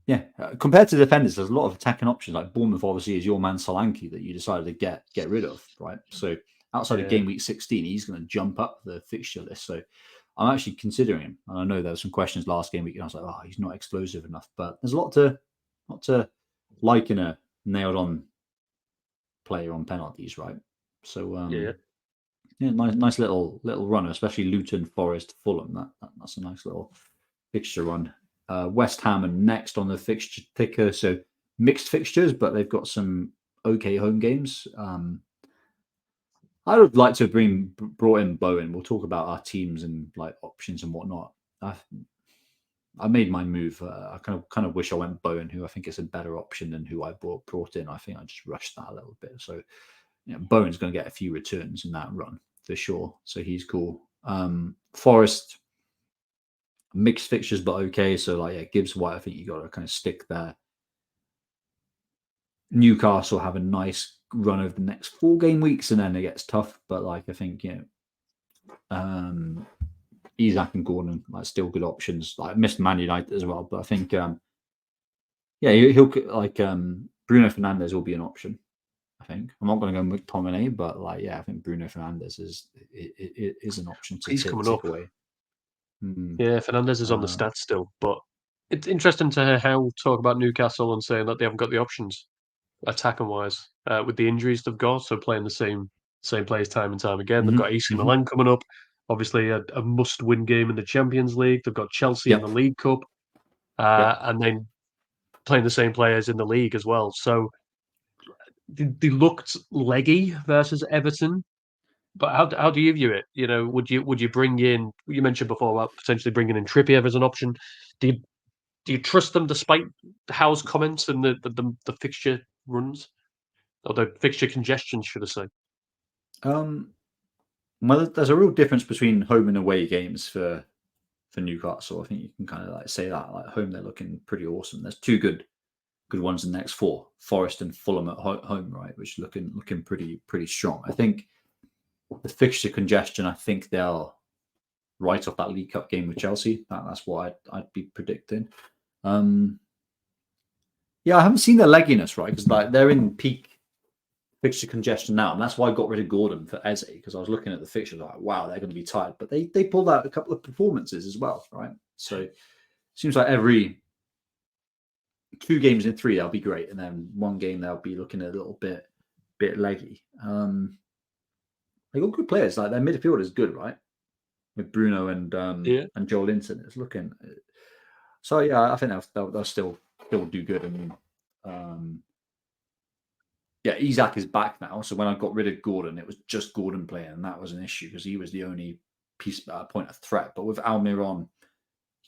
yeah, compared to defenders, there's a lot of attacking options. Like Bournemouth, obviously, is your man Solanke that you decided to get rid of, right? So outside of Yeah. game week 16, he's going to jump up the fixture list. So I'm actually considering him. And I know there were some questions last game week, and I was like, oh, he's not explosive enough. But there's a lot to like in a nailed on player on penalties, right? So Yeah. yeah, nice little runner, especially Luton, Forest, Fulham. That's a nice little fixture run. West Ham are next on the fixture ticker, so mixed fixtures, but they've got some okay home games. I would like to have brought in Bowen. We'll talk about our teams and like options and whatnot. I made my move. I kind of wish I went Bowen, who I think is a better option than who I brought in. I think I just rushed that a little bit. So Bowen's going to get a few returns in that run for sure. So he's cool. Forest mixed fixtures, but okay. So like Gibbs White, I think you got to kind of stick there. Newcastle have a nice run over the next 4 game weeks, and then it gets tough. But like I think Isak and Gordon like still good options. Like I missed Man United as well, but I think he'll like Bruno Fernandes will be an option. I think I'm not going to go McTominay, but like I think Bruno Fernandes is an option to He's coming take up. away. Yeah, Fernandes is on the stats still, but it's interesting to hear how talk about Newcastle and saying that they haven't got the options attacking wise with the injuries they've got. So playing the same players time and time again. They've got AC Milan coming up, obviously a must-win game in the Champions League. They've got Chelsea in the League Cup, and then playing the same players in the league as well. So they looked leggy versus Everton. But how do you view it? Would you bring in? You mentioned before about potentially bringing in Trippier as an option. Do you trust them despite Howe's comments and the fixture runs or the fixture congestion, should I say? Well, there's a real difference between home and away games for Newcastle. I think you can kind of like say that. Like home, they're looking pretty awesome. There's 2 good ones in the next 4: Forest and Fulham at home, right? Which looking pretty strong. I think the fixture congestion. I think they'll write off that League Cup game with Chelsea. That's what I'd be predicting. I haven't seen their legginess, right? Because like they're in peak fixture congestion now, and that's why I got rid of Gordon for Eze, because I was looking at the fixture like, wow, they're going to be tired. But they pulled out a couple of performances as well, right? So it seems like every 2 games in 3 they'll be great, and then 1 game they'll be looking a little bit leggy. They got good players. Like their midfield is good, right? With Bruno and Joel Linton, it's looking. So I think they'll still do good. I mean, Isak is back now. So when I got rid of Gordon, it was just Gordon playing, and that was an issue because he was the only point of threat. But with Almiron,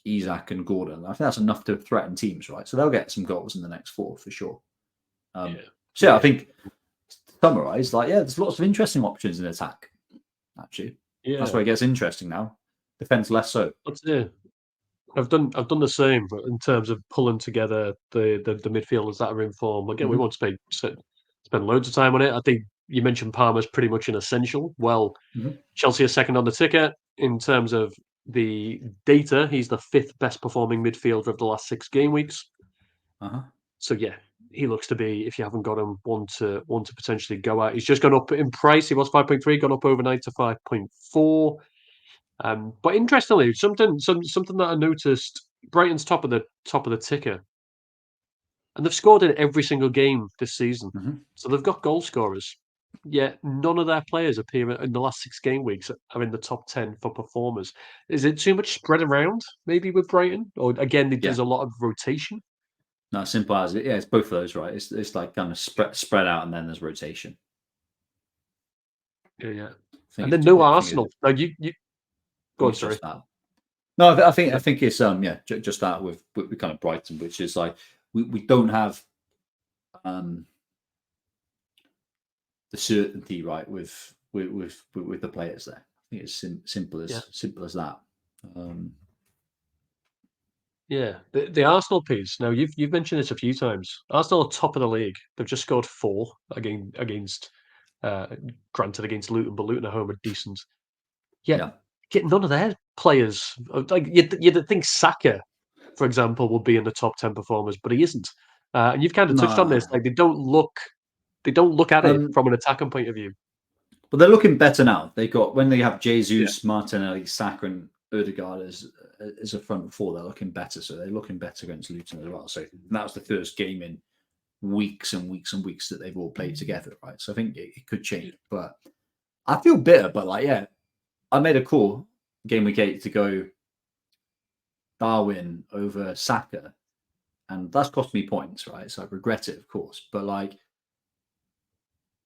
Isak, and Gordon, I think that's enough to threaten teams, right? So they'll get some goals in the next 4 for sure. I think to summarize, there's lots of interesting options in attack. Actually, that's where it gets interesting now. Defense less so. I've done the same, but in terms of pulling together the midfielders that are in form. Again, we won't spend loads of time on it. I think you mentioned Palmer's pretty much an essential. Well, Chelsea are second on the ticket in terms of the data. He's the 5th best performing midfielder of the last 6 game weeks. So he looks to be, if you haven't got him, one to potentially go at. He's just gone up in price. He was 5.3, gone up overnight to 5.4. But interestingly, something that I noticed: Brighton's top of the ticker, and they've scored in every single game this season. So they've got goal scorers. Yet none of their players appear in the last 6 game weeks are in the top 10 for performers. Is it too much spread around, maybe with Brighton, or again there's a lot of rotation? No, simple as it. Yeah, it's both of those, right? It's like kind of spread out, and then there's rotation. Yeah. And then no Arsenal. Now you go on, sorry. No, I think it's just that with kind of Brighton, which is like we don't have the certainty, right, with the players there. I think it's simple as that. The Arsenal piece. Now you've mentioned this a few times. Arsenal are top of the league. They've just scored 4 against granted against Luton, but Luton at home are decent. Get none of their players. Like you'd think Saka, for example, would be in the top 10 performers, but he isn't. And you've kind of touched on this. Like they don't look at it from an attacking point of view. But they're looking better now. They got when they have Jesus, Martinelli, Saka, and Odegaard as a front four, they're looking better. So they're looking better against Luton as well. So that was the first game in weeks and weeks and weeks that they've all played together, right? So I think it could change. But I feel bitter, but like, yeah, I made a call game week 8 to go Darwin over Saka, and that's cost me points, right? So I regret it, of course. But like,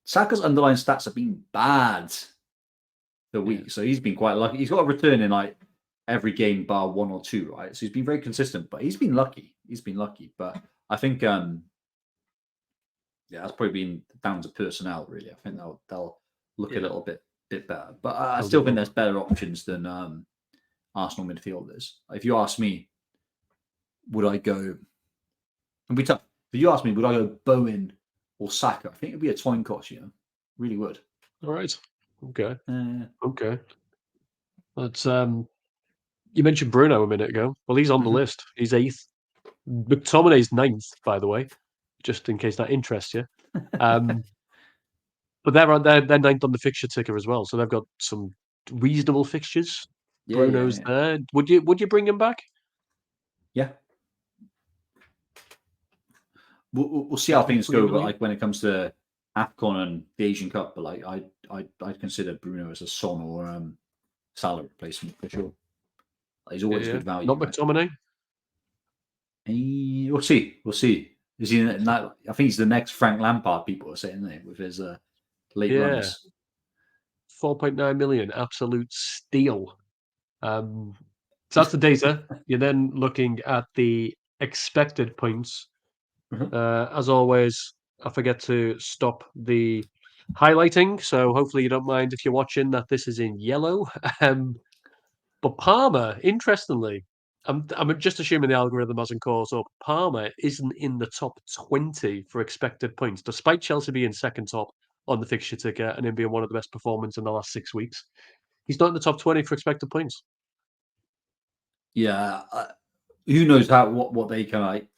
Saka's underlying stats have been bad the week, so he's been quite lucky. He's got a return in like every game bar 1 or 2, right? So he's been very consistent, but he's been lucky. But I think, yeah, that's probably been down to personnel. Really, I think they'll look a little bit better. But I still think there's better options than Arsenal midfielders. If you ask me, would I go? And if you ask me, would I go Bowen or Saka? I think it'd be a coin toss. Really would. All right. Okay. Okay. But you mentioned Bruno a minute ago. Well, he's on the list. He's 8th. McTominay's 9th, by the way, just in case that interests you. But they're 9th on the fixture ticker as well, so they've got some reasonable fixtures. Bruno's there. Would you bring him back? Yeah. We'll see how things go, but like when it comes to AFCON and the Asian Cup, but like I'd consider Bruno as a Son or Salah replacement for sure. He's always good value. Not McTominay. We'll see. Is he? I think he's the next Frank Lampard. People are saying, isn't with his late runs. 4.9 million, absolute steal. So that's the data. You're then looking at the expected points. As always, I forget to stop the highlighting, so hopefully you don't mind if you're watching that this is in yellow. But Palmer, interestingly, I'm just assuming the algorithm hasn't caught up. Palmer isn't in the top 20 for expected points, despite Chelsea being second top on the fixture ticker and him being one of the best performers in the last 6 weeks. He's not in the top 20 for expected points. Yeah, who knows what they can like.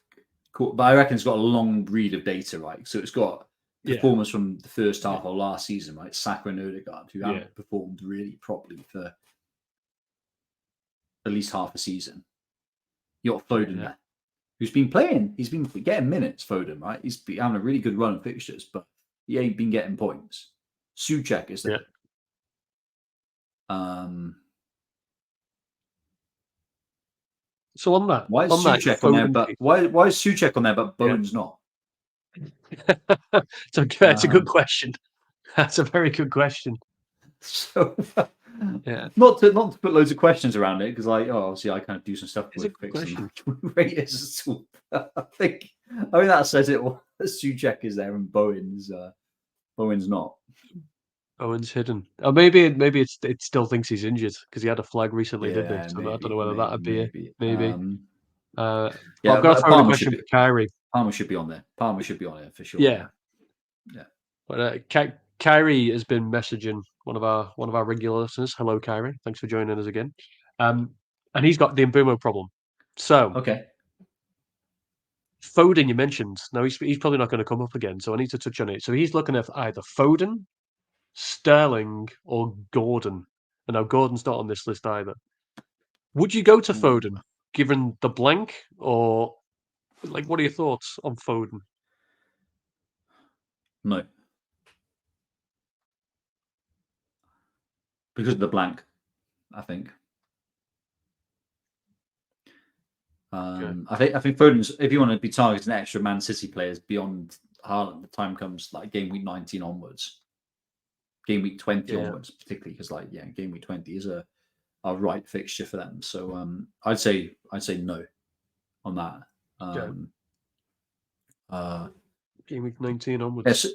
But I reckon it's got a long breed of data, right? So it's got performers from the first half of last season, right? Saka and Odegaard, who haven't performed really properly for at least half a season. You got Foden there, who's been playing. He's been getting minutes, Foden, right? He's been having a really good run of fixtures, but he ain't been getting points. Souček is there. So on that, why is Souček on there? But why is Souček on there? But Bowen's not. It's a good question. That's a very good question. So, not to put loads of questions around it, because obviously I kind of do some stuff with fixing raters. I think that says it. Souček is there and Bowen's not. Bowen's hidden. Or maybe it still thinks he's injured because he had a flag recently, didn't he? So Maybe, I don't know whether that'd be maybe. I've got to throw a question for Kyrie. Palmer should be on there. Palmer should be on it for sure. Yeah. But Kyrie has been messaging one of our regular listeners. Hello, Kyrie. Thanks for joining us again. And he's got the Mbeumo problem. So Foden, you mentioned. Now he's probably not going to come up again, so I need to touch on it. So he's looking at either Foden, Sterling, or Gordon. And now Gordon's not on this list either. Would you go to Foden, given the blank, or like what are your thoughts on Foden? No. Because of the blank, I think. I think Foden's, if you want to be targeting extra Man City players beyond Haaland, the time comes like game week 19 onwards, game week 20 onwards, particularly because game week 20 is a right fixture for them. So I'd say no on that. Game week 19 onwards.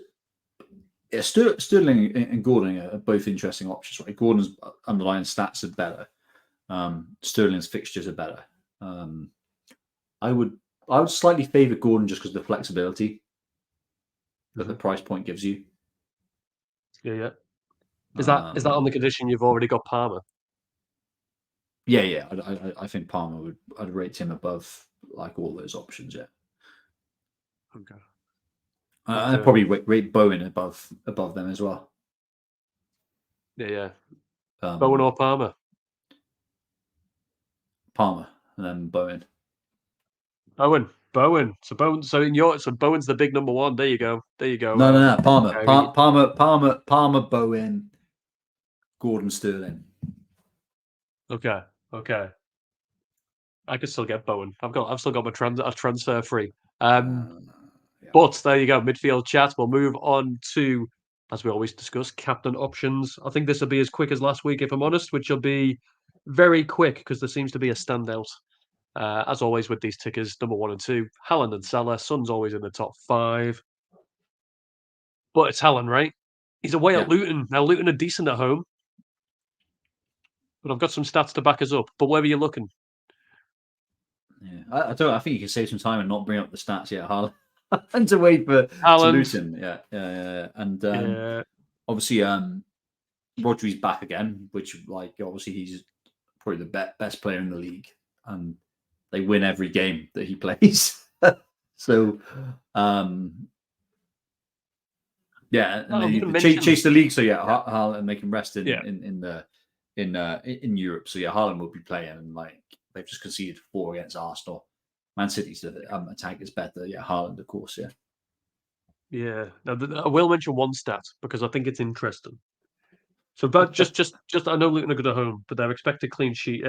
Sterling and Gordon are both interesting options. Right, Gordon's underlying stats are better. Sterling's fixtures are better. I would slightly favour Gordon just because of the flexibility that the price point gives you. Yeah. Is that on the condition you've already got Palmer? Yeah. I think Palmer I'd rate him above like all those options. Yeah. Okay. I'd probably rate Bowen above them as well. Yeah. Bowen or Palmer? Palmer, and then Bowen. Bowen. So Bowen's the big number one. There you go. No. Palmer. Harry. Palmer. Bowen. Gordon Sterling. Okay. I could still get Bowen. I've still got my transfer free. Yeah. But there you go, midfield chat. We'll move on to, as we always discuss, captain options. I think this will be as quick as last week, if I'm honest, which will be very quick because there seems to be a standout. As always with these tickers, number 1 and 2, Haaland and Salah. Son's always in the top 5. But it's Haaland, right? He's away at Luton. Now, Luton are decent at home. But I've got some stats to back us up. But where are you looking? Yeah, I don't. I think you can save some time and not bring up the stats yet, Haaland. And to wait for Luton. Yeah. And obviously, Rodri's back again, which obviously he's probably the best player in the league, and they win every game that he plays. So, yeah, and they chase the league. So Haaland, and they can rest in Europe. So Haaland will be playing, and they've just conceded 4 against Arsenal. Man City's attack is better. Yeah, Haaland, of course. Yeah. Yeah. Now, I will mention one stat because I think it's interesting. So, but just I know Luton are good at home, but their expected clean sheet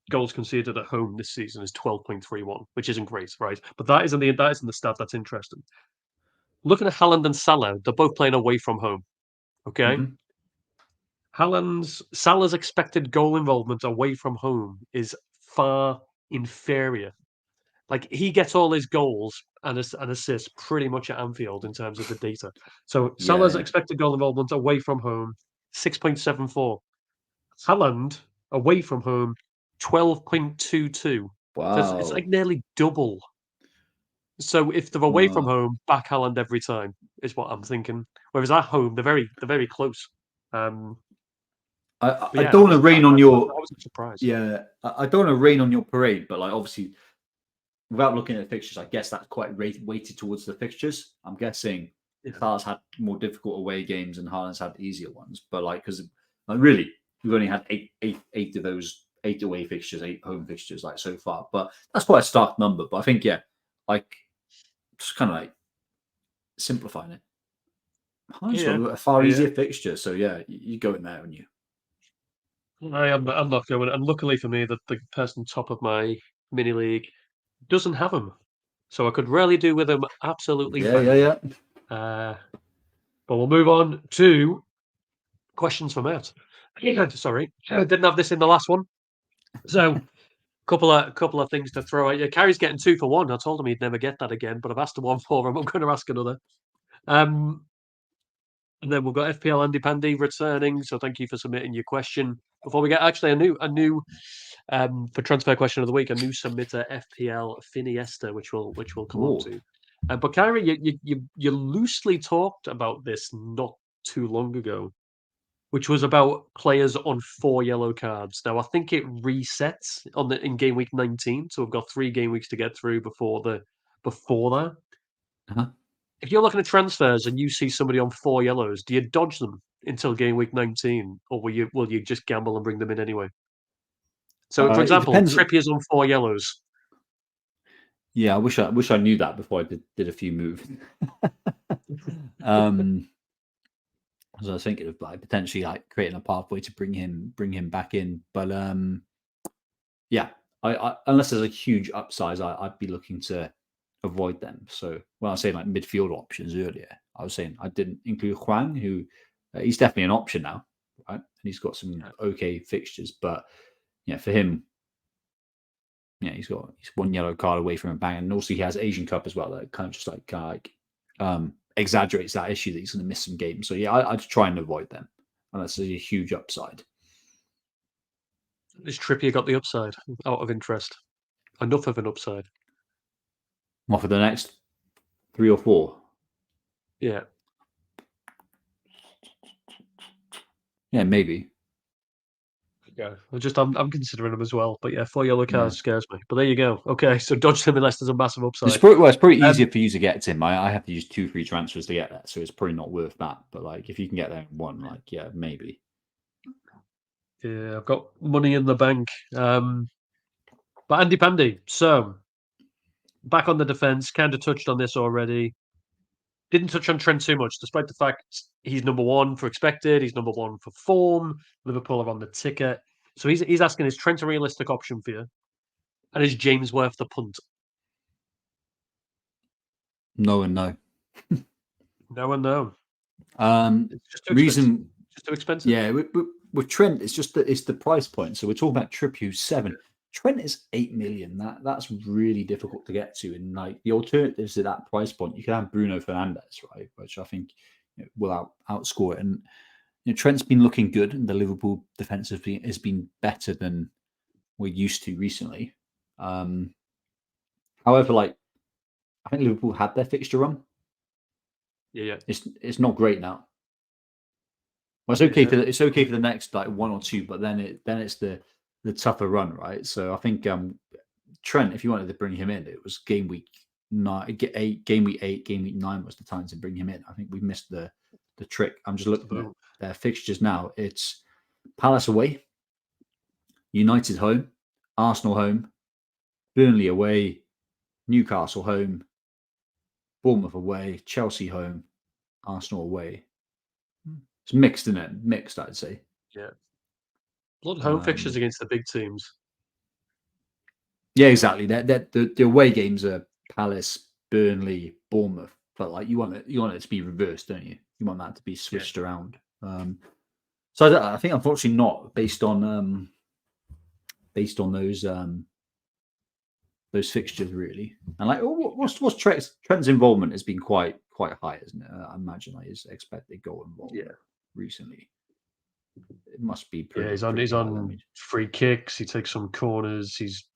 goals conceded at home this season is 12.31, which isn't great, right? But that is in the stat that's interesting. Looking at Haaland and Salah, they're both playing away from home. Okay. Mm-hmm. Salah's expected goal involvement away from home is far inferior. He gets all his goals and assists pretty much at Anfield in terms of the data. So Salah's expected goal involvement away from home, 6.74. Haaland away from home, 12.22. Wow. So it's nearly double. So if they're away from home, back Haaland every time is what I'm thinking. Whereas at home, they're very close. I don't want to rain on your. That was a surprise. Yeah, I don't want to rain on your parade, but obviously, without looking at the fixtures, I guess that's quite weighted towards the fixtures. I'm guessing Salah's had more difficult away games and Haaland's had easier ones. But because really, we've only had eight of those 8 away fixtures, 8 home fixtures so far. But that's quite a stark number. But I think just kind of simplifying it. Haaland's got a far easier fixture, so you go in there and you. I'm not going, and luckily for me, that the person top of my mini league doesn't have him, so I could really do with him absolutely. Yeah. But we'll move on to questions from Matt. Sorry, I didn't have this in the last one, so couple of things to throw at you. Carrie's getting 2 for 1. I told him he'd never get that again, but I've asked him one for him. I'm going to ask another. And then we've got FPL Andy Pandy returning. So thank you for submitting your question. Before we get actually a new for transfer question of the week, a new submitter, FPL Finiesta, which we'll come on to. But Kyrie, you loosely talked about this not too long ago, which was about players on 4 yellow cards. Now I think it resets in game week 19, so we've got 3 game weeks to get through before that. If you're looking at transfers and you see somebody on 4 yellows, do you dodge them until game week 19, or will you just gamble and bring them in anyway? So, for example, Trippier's on 4 yellows. Yeah, I wish I knew that before I did a few moves. As I was thinking of potentially creating a pathway to bring him back in, but I unless there's a huge upsize, I'd be looking to avoid them. So when I was saying midfield options earlier, I was saying I didn't include Juan, who he's definitely an option now, right? And he's got some okay fixtures, but for him, he's 1 yellow card away from a bang, and also he has Asian Cup as well. That kind of just exaggerates that issue that he's going to miss some games. So I'd try and avoid them unless there's a huge upside. Has Trippier got the upside out of interest? Enough of an upside? What, for the next 3 or 4? Yeah. Yeah, maybe. Yeah, I'm considering them as well. But 4 yellow cards scares me. But there you go. Okay, so dodge them unless there's a massive upside. It's probably easier for you to get to him. I have to use 2 free transfers to get that, so it's probably not worth that. But if you can get there in 1, maybe. Yeah, I've got money in the bank. But Andy Pandy, so back on the defence, kind of touched on this already. Didn't touch on Trent too much, despite the fact he's number one for expected, he's number one for form. Liverpool are on the ticket. So he's asking, is Trent a realistic option for you? And is James worth the punt? No and no. No and no. It's just too expensive. Reason, Just too expensive. yeah, with Trent, it's just it's the price point. So we're talking about Trippier, who's 7. Trent is 8 million. That's really difficult to get to. And like the alternatives at that price point, you can have Bruno Fernandes, right? Which I think will outscore it. And Trent's been looking good, and the Liverpool defense has been better than we're used to recently. However, like I think Liverpool had their fixture run. Yeah. It's not great now. Well, it's okay for the next like 1 or 2, but then it's the tougher run, right? So I think Trent, if you wanted to bring him in, it was game week 8, game week 9 was the time to bring him in. I think we missed the trick. I'm just looking at their fixtures now. It's Palace away, United home, Arsenal home, Burnley away, Newcastle home, Bournemouth away, Chelsea home, Arsenal away. It's mixed, isn't it? Mixed, I'd say. Yeah. A lot of home fixtures against the big teams. Yeah, exactly. The away games are Palace, Burnley, Bournemouth. But like you want it to be reversed, don't you? You want that to be switched around. So I think unfortunately not based on those fixtures really. And like what's Trent's involvement has been quite high, isn't it? I imagine like his expected goal involvement recently. It must be pretty. Yeah, he's on free kicks. He takes some corners. He's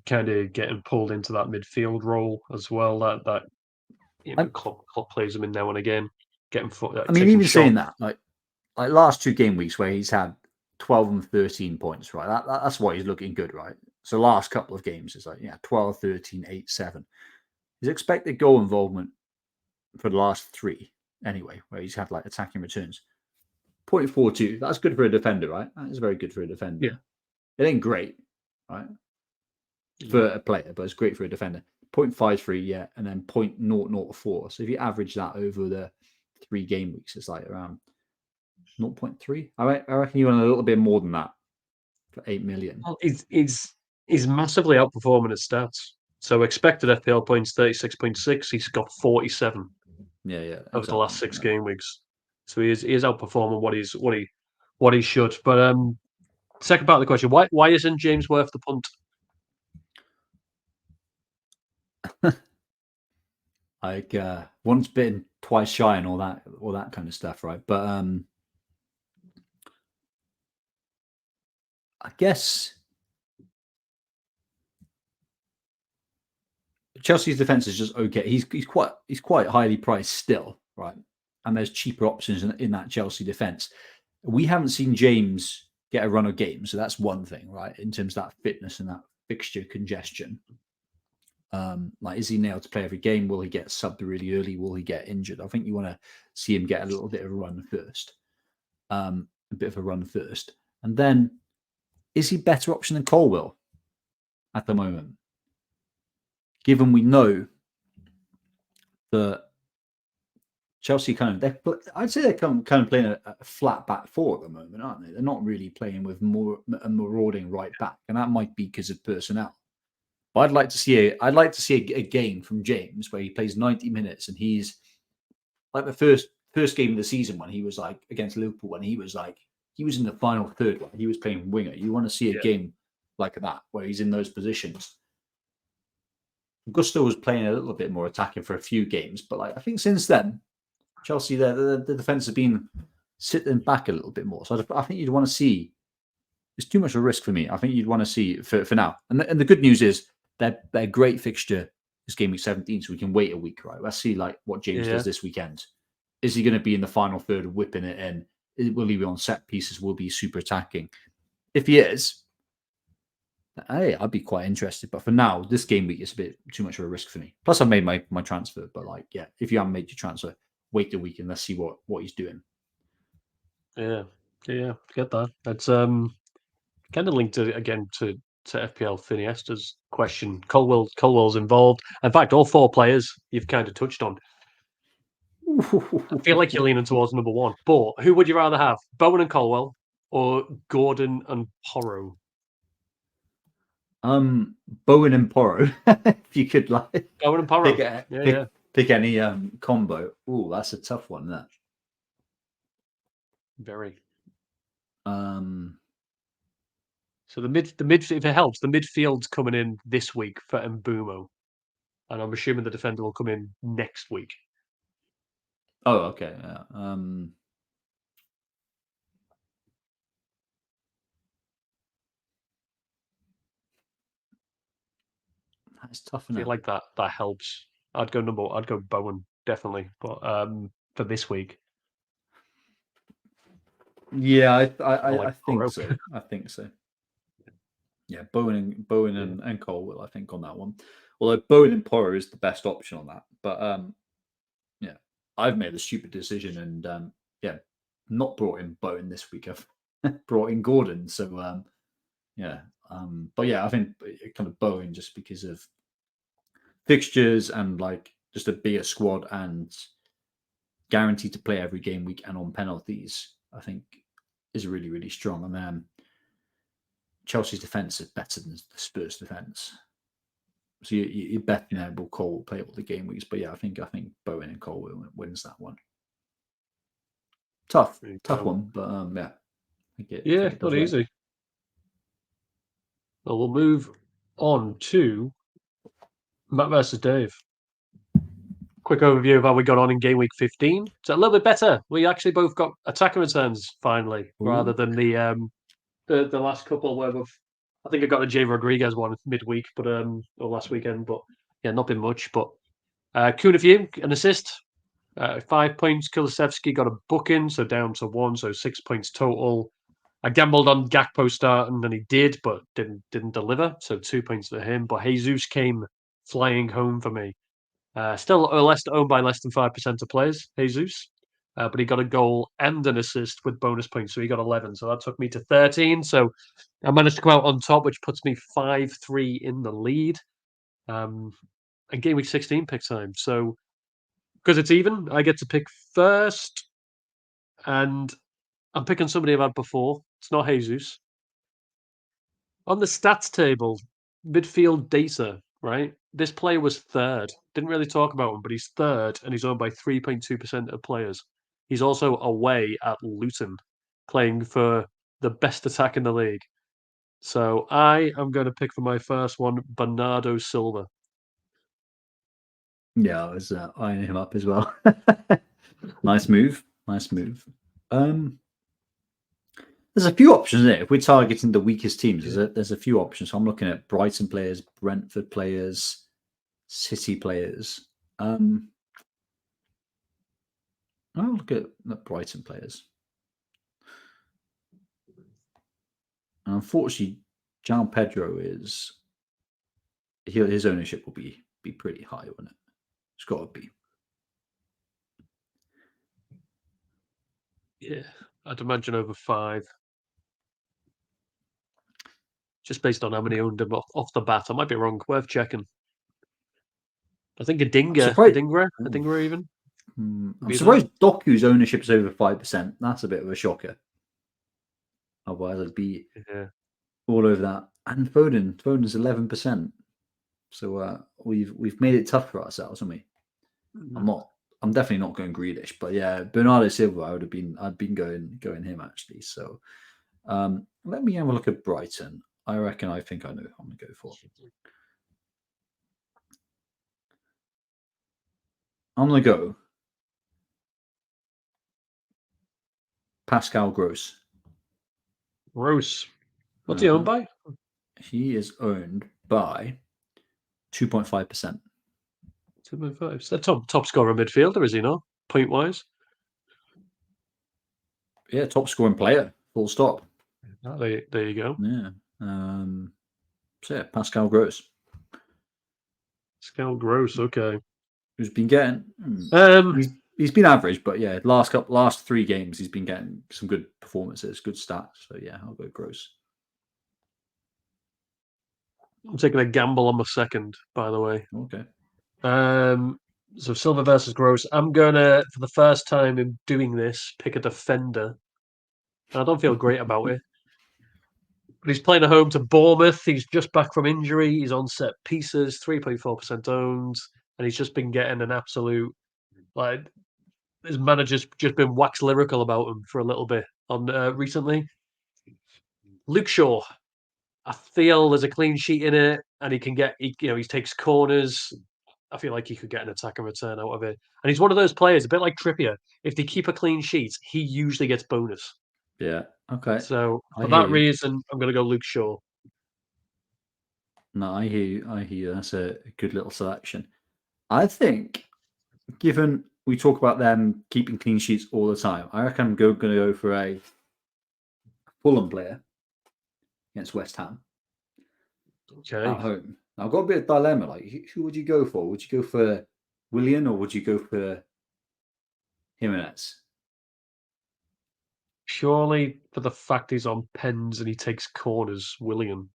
kind of getting pulled into that midfield role as well. That Klopp plays him in now and again. Getting I mean, even saying that, like last 2 game weeks where he's had 12 and 13 points, right? That's why he's looking good, right? So last couple of games is like 12, 13, 8, 7. His expected goal involvement for the last 3, anyway, where he's had like attacking returns. 0.42. That's good for a defender, right? That is very good for a defender. Yeah. It ain't great, right? For a player, but it's great for a defender. 0.53, yeah, and then 0.004. So if you average that over the 3 game weeks, it's like around 0.3. I reckon you want a little bit more than that for 8 million. Well, he's massively outperforming his stats. So expected FPL points 36.6. He's got 47. Yeah. Over the last 6 game weeks. So he is outperforming what he should. But second part of the question: why isn't James worth the punt? Like once bitten, twice shy, and all that kind of stuff, right? But I guess Chelsea's defense is just okay. He's quite highly priced still, right? And there's cheaper options in that Chelsea defense. We haven't seen James get a run of games, so that's one thing, right? In terms of that fitness and that fixture congestion. Like, is he nailed to play every game? Will he get subbed really early? Will he get injured? I think you want to see him get a little bit of a run first. And then is he better option than Colwill at the moment? Given we know that Chelsea I'd say they're kind of playing a flat back 4 at the moment, aren't they? They're not really playing with a marauding right back, and that might be because of personnel. But I'd like to see a game from James where he plays 90 minutes and he's like the first game of the season when he was like against Liverpool, when he was in the final third, he was playing winger. You want to see a game like that where he's in those positions. Gusto was playing a little bit more attacking for a few games, but like I think since then, Chelsea the defense has been sitting back a little bit more. So I think you'd want to see. It's too much of a risk for me. I think you'd want to see for now. And the good news is their great fixture is game week 17, so we can wait a week, right? Let's see like what James does this weekend. Is he going to be in the final third, whipping it in? Will he be on set pieces? Will he be super attacking? If he is, hey, I'd be quite interested. But for now, this game week is a bit too much of a risk for me. Plus, I've made my transfer. But like, if you haven't made your transfer, wait the week and let's see what he's doing. Yeah, get that. That's kind of linked to to FPL Finiesta's question. Colwell's involved. In fact, all 4 players you've kind of touched on. I feel like you're leaning towards number 1. But who would you rather have, Bowen and Colwell or Gordon and Porro? Bowen and Porro. If you could like Bowen and Porro. Pick any combo. Oh, that's a tough one. That very. So the mid if it helps, the midfield's coming in this week for Mbeumo, and I'm assuming the defender will come in next week. Oh, okay. Yeah. That's tough. I feel like that helps. I'd go Bowen definitely, but for this week. Yeah, I think so. I think so. Yeah, Bowen and Colwell, I think, on that one. Although Bowen and Porro is the best option on that. But yeah, I've made a stupid decision and not brought in Bowen this week. I've brought in Gordon. So yeah. But yeah, I think kind of Bowen just because of fixtures and like just a bigger squad and guaranteed to play every game week and on penalties, I think is really, really strong. And Chelsea's defence is better than the Spurs' defence. So you're betting there will Cole play all the game weeks. But yeah, I think Bowen and Cole wins that one. Tough one, but yeah. Not easy. Well, we'll move on to Matt versus Dave. Quick overview of how we got on in game week 15. So a little bit better. We actually both got attacking returns finally, rather than the last couple where I think I got a Jay Rodriguez one midweek, but or last weekend, but yeah, not been much. But Kunafew, an assist, 5 points. Kulusevski got a booking, so down to 1, so 6 points total. I gambled on Gakpo starting, and he did, but didn't deliver, so 2 points for him. But Jesus came flying home for me. Still owned by less than 5% of players, Jesus. But he got a goal and an assist with bonus points, so he got 11. So that took me to 13. So I managed to come out on top, which puts me 5-3 in the lead. And game week 16 pick time. So because it's even, I get to pick first. And I'm picking somebody I've had before. It's not Jesus. On the stats table, midfield data, right? This player was third. Didn't really talk about him, but he's third and he's owned by 3.2% of players. He's also away at Luton, playing for the best attack in the league. So I am going to pick for my first one, Bernardo Silva. Yeah, I was eyeing him up as well. Nice move. There's a few options there. If we're targeting the weakest teams, there's a few options. So I'm looking at Brighton players, Brentford players, City players. I'll look at the Brighton players. And unfortunately, João Pedro his ownership will be pretty high, won't it? It's got to be. Yeah, I'd imagine over 5. Just based on how many owned him off the bat. I might be wrong. Worth checking. I think Adingra even. I'm surprised Doku's ownership is over 5%. That's a bit of a shocker. Otherwise, I'd be all over that. And Foden's 11%. So we've made it tough for ourselves, haven't we? I'm definitely not going Grealish, but yeah, Bernardo Silva, I'd been going him actually. So let me have a look at Brighton. I think I know who I'm going to go for. I'm going to go Pascal Gross. What's he owned by? He is owned by 2.5%. 2.5. Is that top scorer midfielder, is he not? Point wise? Yeah, top scoring player. Full stop. There you go. Yeah. So yeah, Pascal Gross. Okay. Who's been getting? He's been average, but yeah, last 3 games he's been getting some good performances, good stats. So yeah, I'll go Gross. I'm taking a gamble on my second, by the way. Okay. So Silva versus Gross. I'm gonna, for the first time in doing this, pick a defender. I don't feel great about it. But he's playing at home to Bournemouth. He's just back from injury. He's on set pieces, 3.4% owned, and he's just been getting an absolute like his manager's just been wax lyrical about him for a little bit on recently. Luke Shaw. I feel there's a clean sheet in it, and he can get he takes corners. I feel like he could get an attack and return out of it. And he's one of those players, a bit like Trippier. If they keep a clean sheet, he usually gets bonus. Yeah. Okay. So I for hear that you. reason, I'm going to go Luke Shaw. No, I hear you. I hear you. That's a good little selection. I think, given we talk about them keeping clean sheets all the time, I reckon I'm going to go for a Fulham player against West Ham Okay. at home. Now, I've got a bit of dilemma. Like, who would you go for? Would you go for Willian or would you go for Jimenez? Purely for the fact he's on pens and he takes corners, William.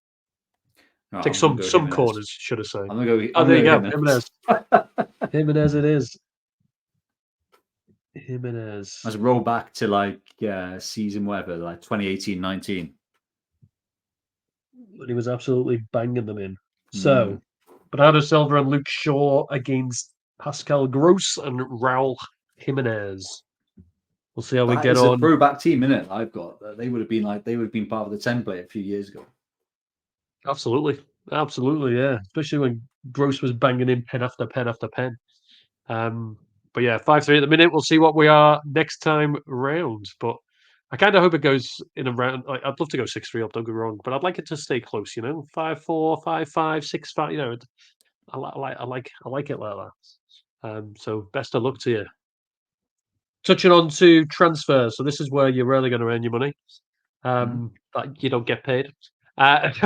No, Takes I'm going to go some Jimenez. corners, should I say. I'm going to Oh, there you go. go Jimenez. Jimenez. Jimenez it is. Jimenez. Let's roll back to like season whatever, like 2018-19. And he was absolutely banging them in. So, Bernardo Silva and Luke Shaw against Pascal Gross and Raul Jimenez. We'll see how we That get is a on. throwback team, isn't it? I've got. They would have been part of the template a few years ago. Absolutely. Absolutely, yeah. Especially when Gross was banging in pen after pen after pen. But yeah, 5-3 at the minute. We'll see what we are next time round. But I kind of hope it goes in a round. Like, I'd love to go 6-3 up, don't get me wrong, but I'd like it to stay close, 5-4, 5-5, 6-5, I like it like that. So best of luck to you. Touching on to transfers. So this is where you're really going to earn your money. But you don't get paid.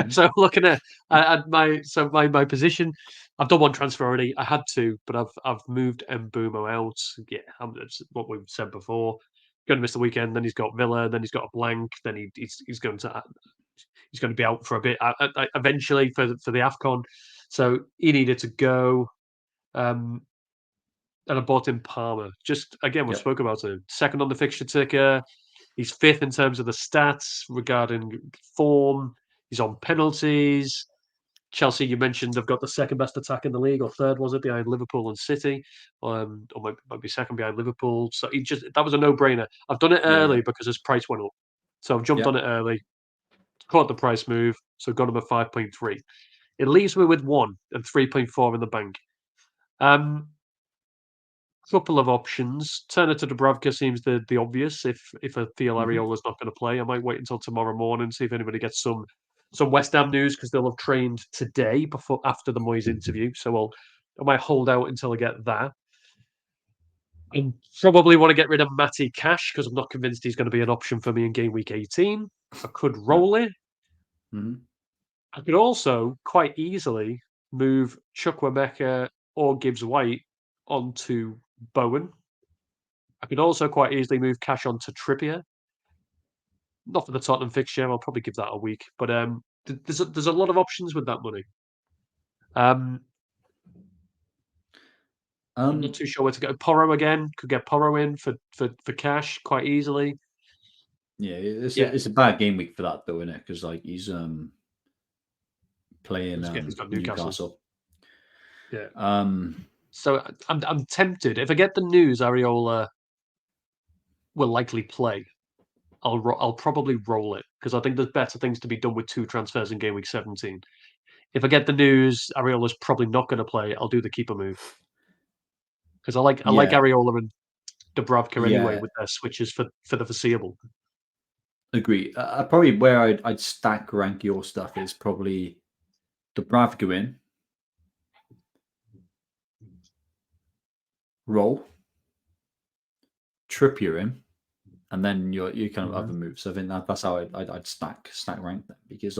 So looking at my position, I've done one transfer already. I had to, but I've moved Mbeumo out. Yeah, it's what we've said before. Going to miss the weekend. Then he's got Villa. Then he's got a blank. Then he's going to be out for a bit. Eventually for the Afcon. So he needed to go. And I bought in Palmer. Just again, we spoke about him. Second on the fixture ticker. He's fifth in terms of the stats regarding form. He's on penalties. Chelsea, you mentioned, they've got the second best attack in the league, or third, was it, behind Liverpool and City, or might be second behind Liverpool. So that was a no-brainer. I've done it early because his price went up, so I've jumped on it early, caught the price move, so got him at 5.3. It leaves me with 1 and 3.4 in the bank. Couple of options. Turner to Dubravka seems the obvious. If I feel Ariola's not going to play, I might wait until tomorrow morning, see if anybody gets some West Ham news, because they'll have trained today after the Moyes interview. So I might hold out until I get that. I probably want to get rid of Matty Cash because I'm not convinced he's going to be an option for me in game week 18. I could roll it. I could also quite easily move Chukwuemeka or Gibbs White onto Bowen. I could also quite easily move Cash onto Trippier. Not for the Tottenham fixture. I'll probably give that a week. But there's a lot of options with that money. I'm not too sure where to go. Porro again. Could get Porro in for Cash quite easily. Yeah, it's a bad game week for that though, isn't it? Because like he's playing He's got Newcastle. Yeah. So I'm tempted. If I get the news, Areola will likely play. I'll probably roll it because I think there's better things to be done with 2 transfers in game week 17. If I get the news Areola's probably not going to play, I'll do the keeper move because I like Areola and Dubravka anyway with their switches for the foreseeable. Agree. Probably where I'd stack rank your stuff is probably Dubravka in, roll, Trippier in, and then your kind of other moves. I think that's how I'd stack rank them because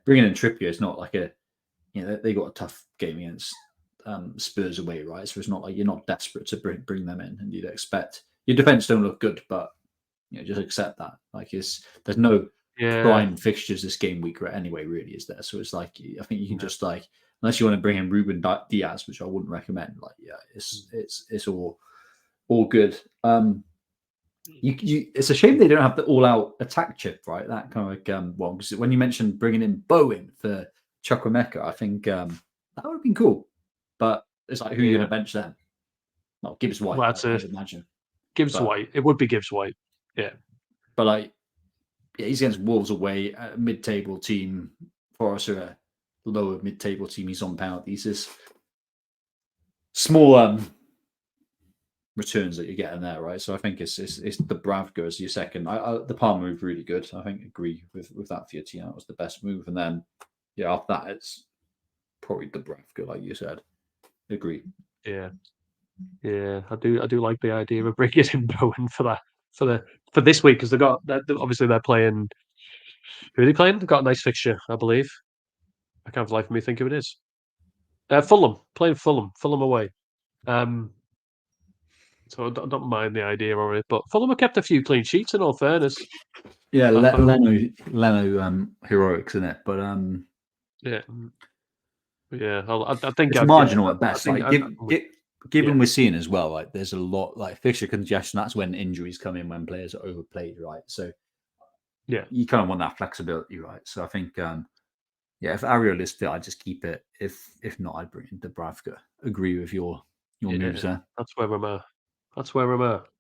bringing in Trippier is not like they got a tough game against Spurs away, right? So it's not like you're not desperate to bring them in, and you'd expect your defense don't look good, but just accept that. Like there's no prime fixtures this game week anyway, really, is there? So it's like, I think you can just like, unless you want to bring in Ruben Diaz, which I wouldn't recommend, like, it's all good. It's a shame they don't have the all-out attack chip, right? That kind of like well, because when you mentioned bringing in Bowen for Chukwuemeka, I think that would have been cool. But it's like, who are you going to bench then? Well, Gibbs White, Well, I'd imagine. Gibbs White. It would be Gibbs White. Yeah. But like, he's against Wolves away, a mid-table team. Forest are a lower mid-table team. He's on penalties. There's small returns that you're getting there, right? So I think it's the Bravka as your second. The Palmer move really good. I think agree with that for your team. That was the best move. And then after that it's probably the Bravka, like you said. Agree. Yeah. I do like the idea of bringing in Bowen for this week, because obviously they're playing. Who are they playing? They've got a nice fixture, I believe. I can't for the life of me think who it is. Fulham, playing Fulham away. So I don't mind the idea of it, but Fulham have kept a few clean sheets, in all fairness. Yeah, Leno heroics in it, but yeah, I think it's marginal at best. Given we're seeing as well, like there's a lot like fixture congestion. That's when injuries come in, when players are overplayed, right? So you kind of want that flexibility, right? So I think if Ariel is fit, I'd just keep it. If not, I'd bring in Dubravka. Agree with your moves there. That's where I'm at.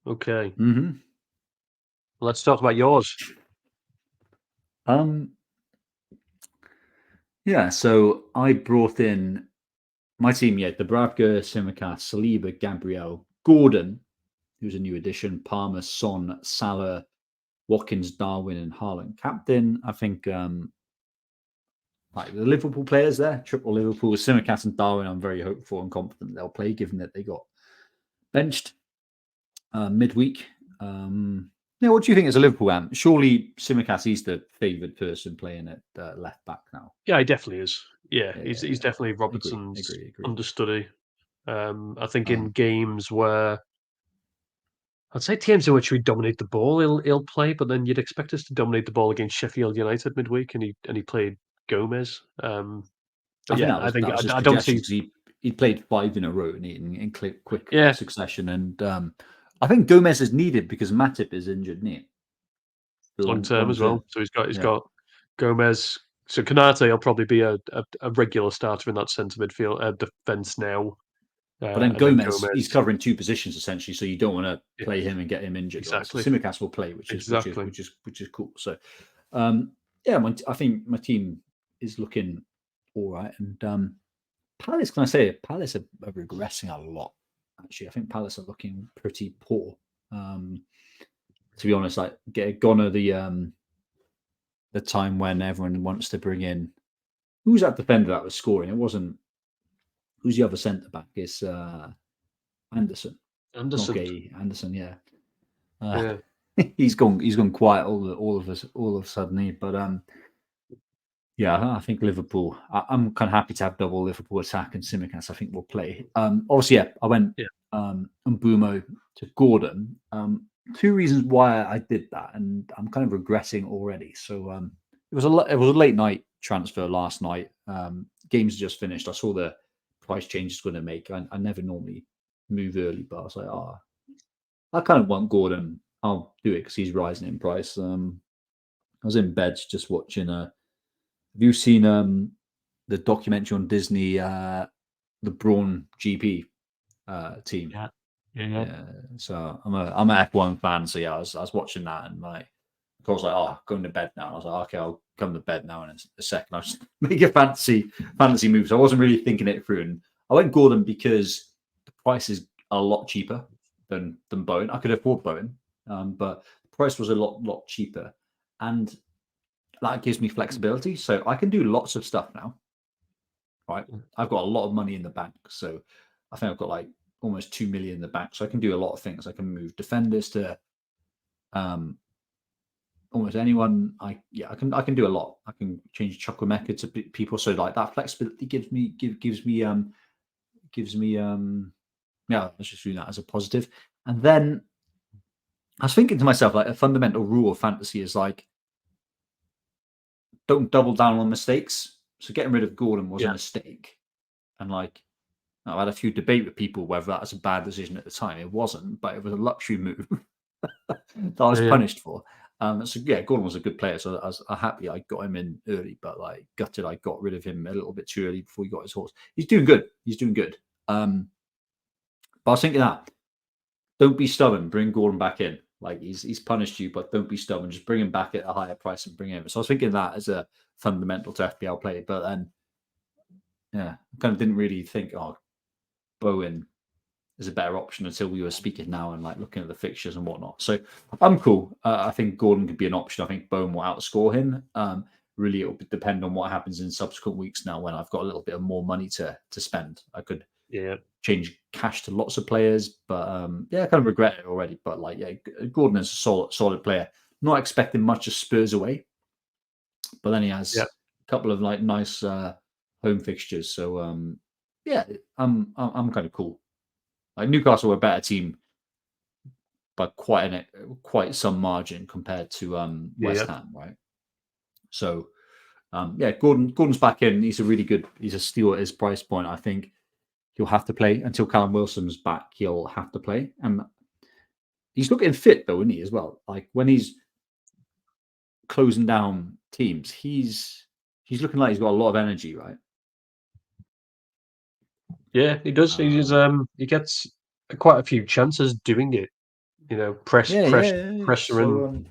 Okay. Mm-hmm. Let's talk about yours. Yeah, so I brought in my team, Dubravka, Tsimikas, Saliba, Gabriel, Gordon, who's a new addition, Palmer, Son, Salah, Watkins, Darwin, and Haaland. Captain, I think like the Liverpool players there, triple Liverpool, Tsimikas and Darwin, I'm very hopeful and confident they'll play, given that they got benched midweek. What do you think as a Liverpool fan? Surely Tsimikas, he's the favoured person playing at left back now. Yeah, he definitely is. Yeah, he's definitely Robertson's agree. understudy. I think in games where I'd say teams in which we dominate the ball, he'll play, but then you'd expect us to dominate the ball against Sheffield United midweek, and he played Gomez. But I think I don't see he played 5 in a row in quick succession, and I think Gomez is needed because Matip is injured long term as well. So he's got Gomez. So Konate will probably be a regular starter in that centre midfield defence now. But then Gomez, he's covering 2 positions essentially, so you don't want to play him and get him injured. Exactly. Right? So Tsimikas will play, which is cool. So I think my team is looking all right. And Palace, can I say it? Palace are regressing a lot. Actually, I think Palace are looking pretty poor. To be honest, like gone are the time when everyone wants to bring in. Who's that defender that was scoring? It wasn't. Who's the other centre back? It's Anderson. Anderson, yeah. He's gone quiet all of a sudden. But I think Liverpool. I'm kind of happy to have double Liverpool attack and Tsimikas. I think we'll play. Obviously, I went Mbeumo to Gordon. 2 reasons why I did that, and I'm kind of regretting already. So it was a late night transfer last night. Games just finished. I saw the price change is going to make. I never normally move early, but I was like, I kind of want Gordon. I'll do it because he's rising in price. I was in bed just watching. Have you seen the documentary on Disney, the Brawn GP team? Yeah. So I'm an F1 fan, so I was watching that, and like I was like, going to bed now. I was like, okay, I'll come to bed now in a second. I'll just make a fantasy move. So I wasn't really thinking it through, and I went Gordon because the price is a lot cheaper than Bowen. I could afford Bowen, but the price was a lot cheaper, and that gives me flexibility. So I can do lots of stuff now. Right, I've got a lot of money in the bank, so I think I've got like almost 2 million in the bank. So I can do a lot of things. I can move defenders to almost anyone. I can do a lot. I can change Chukwuemeka to people. So like that flexibility gives me let's just do that as a positive. And then I was thinking to myself, like a fundamental rule of fantasy is like don't double down on mistakes. So getting rid of Gordon was a Yeah. mistake. And like, I had a few debate with people whether that was a bad decision at the time. It wasn't, but it was a luxury move that I was Yeah. punished for. So yeah, Gordon was a good player, so I was happy I got him in early, but like gutted I got rid of him a little bit too early before he got his horse. He's doing good. He's doing good. But I was thinking that don't be stubborn. Bring Gordon back in. Like he's punished you, but don't be stubborn. Just bring him back at a higher price and bring him in. So I was thinking that as a fundamental to FPL play, but then yeah, I kind of didn't really think, oh, Bowen is a better option until we were speaking now and like looking at the fixtures and whatnot. So I'm cool. I think Gordon could be an option. I think Bowen will outscore him. Really, it'll depend on what happens in subsequent weeks now when I've got a little bit of more money to spend. I could change cash to lots of players, but yeah, I kind of regret it already. But like, yeah, Gordon is a solid player. Not expecting much of Spurs away, but then he has a couple of like nice home fixtures. So yeah, I'm kind of cool. Like Newcastle were a better team by quite some margin compared to West Ham, right? So yeah, Gordon's back in. He's a steal at his price point. I think he'll have to play until Callum Wilson's back. He'll have to play, and he's looking fit though, isn't he? As well, like when he's closing down teams, he's looking like he's got a lot of energy, right? Yeah, he does. He gets quite a few chances doing it. Pressure So, and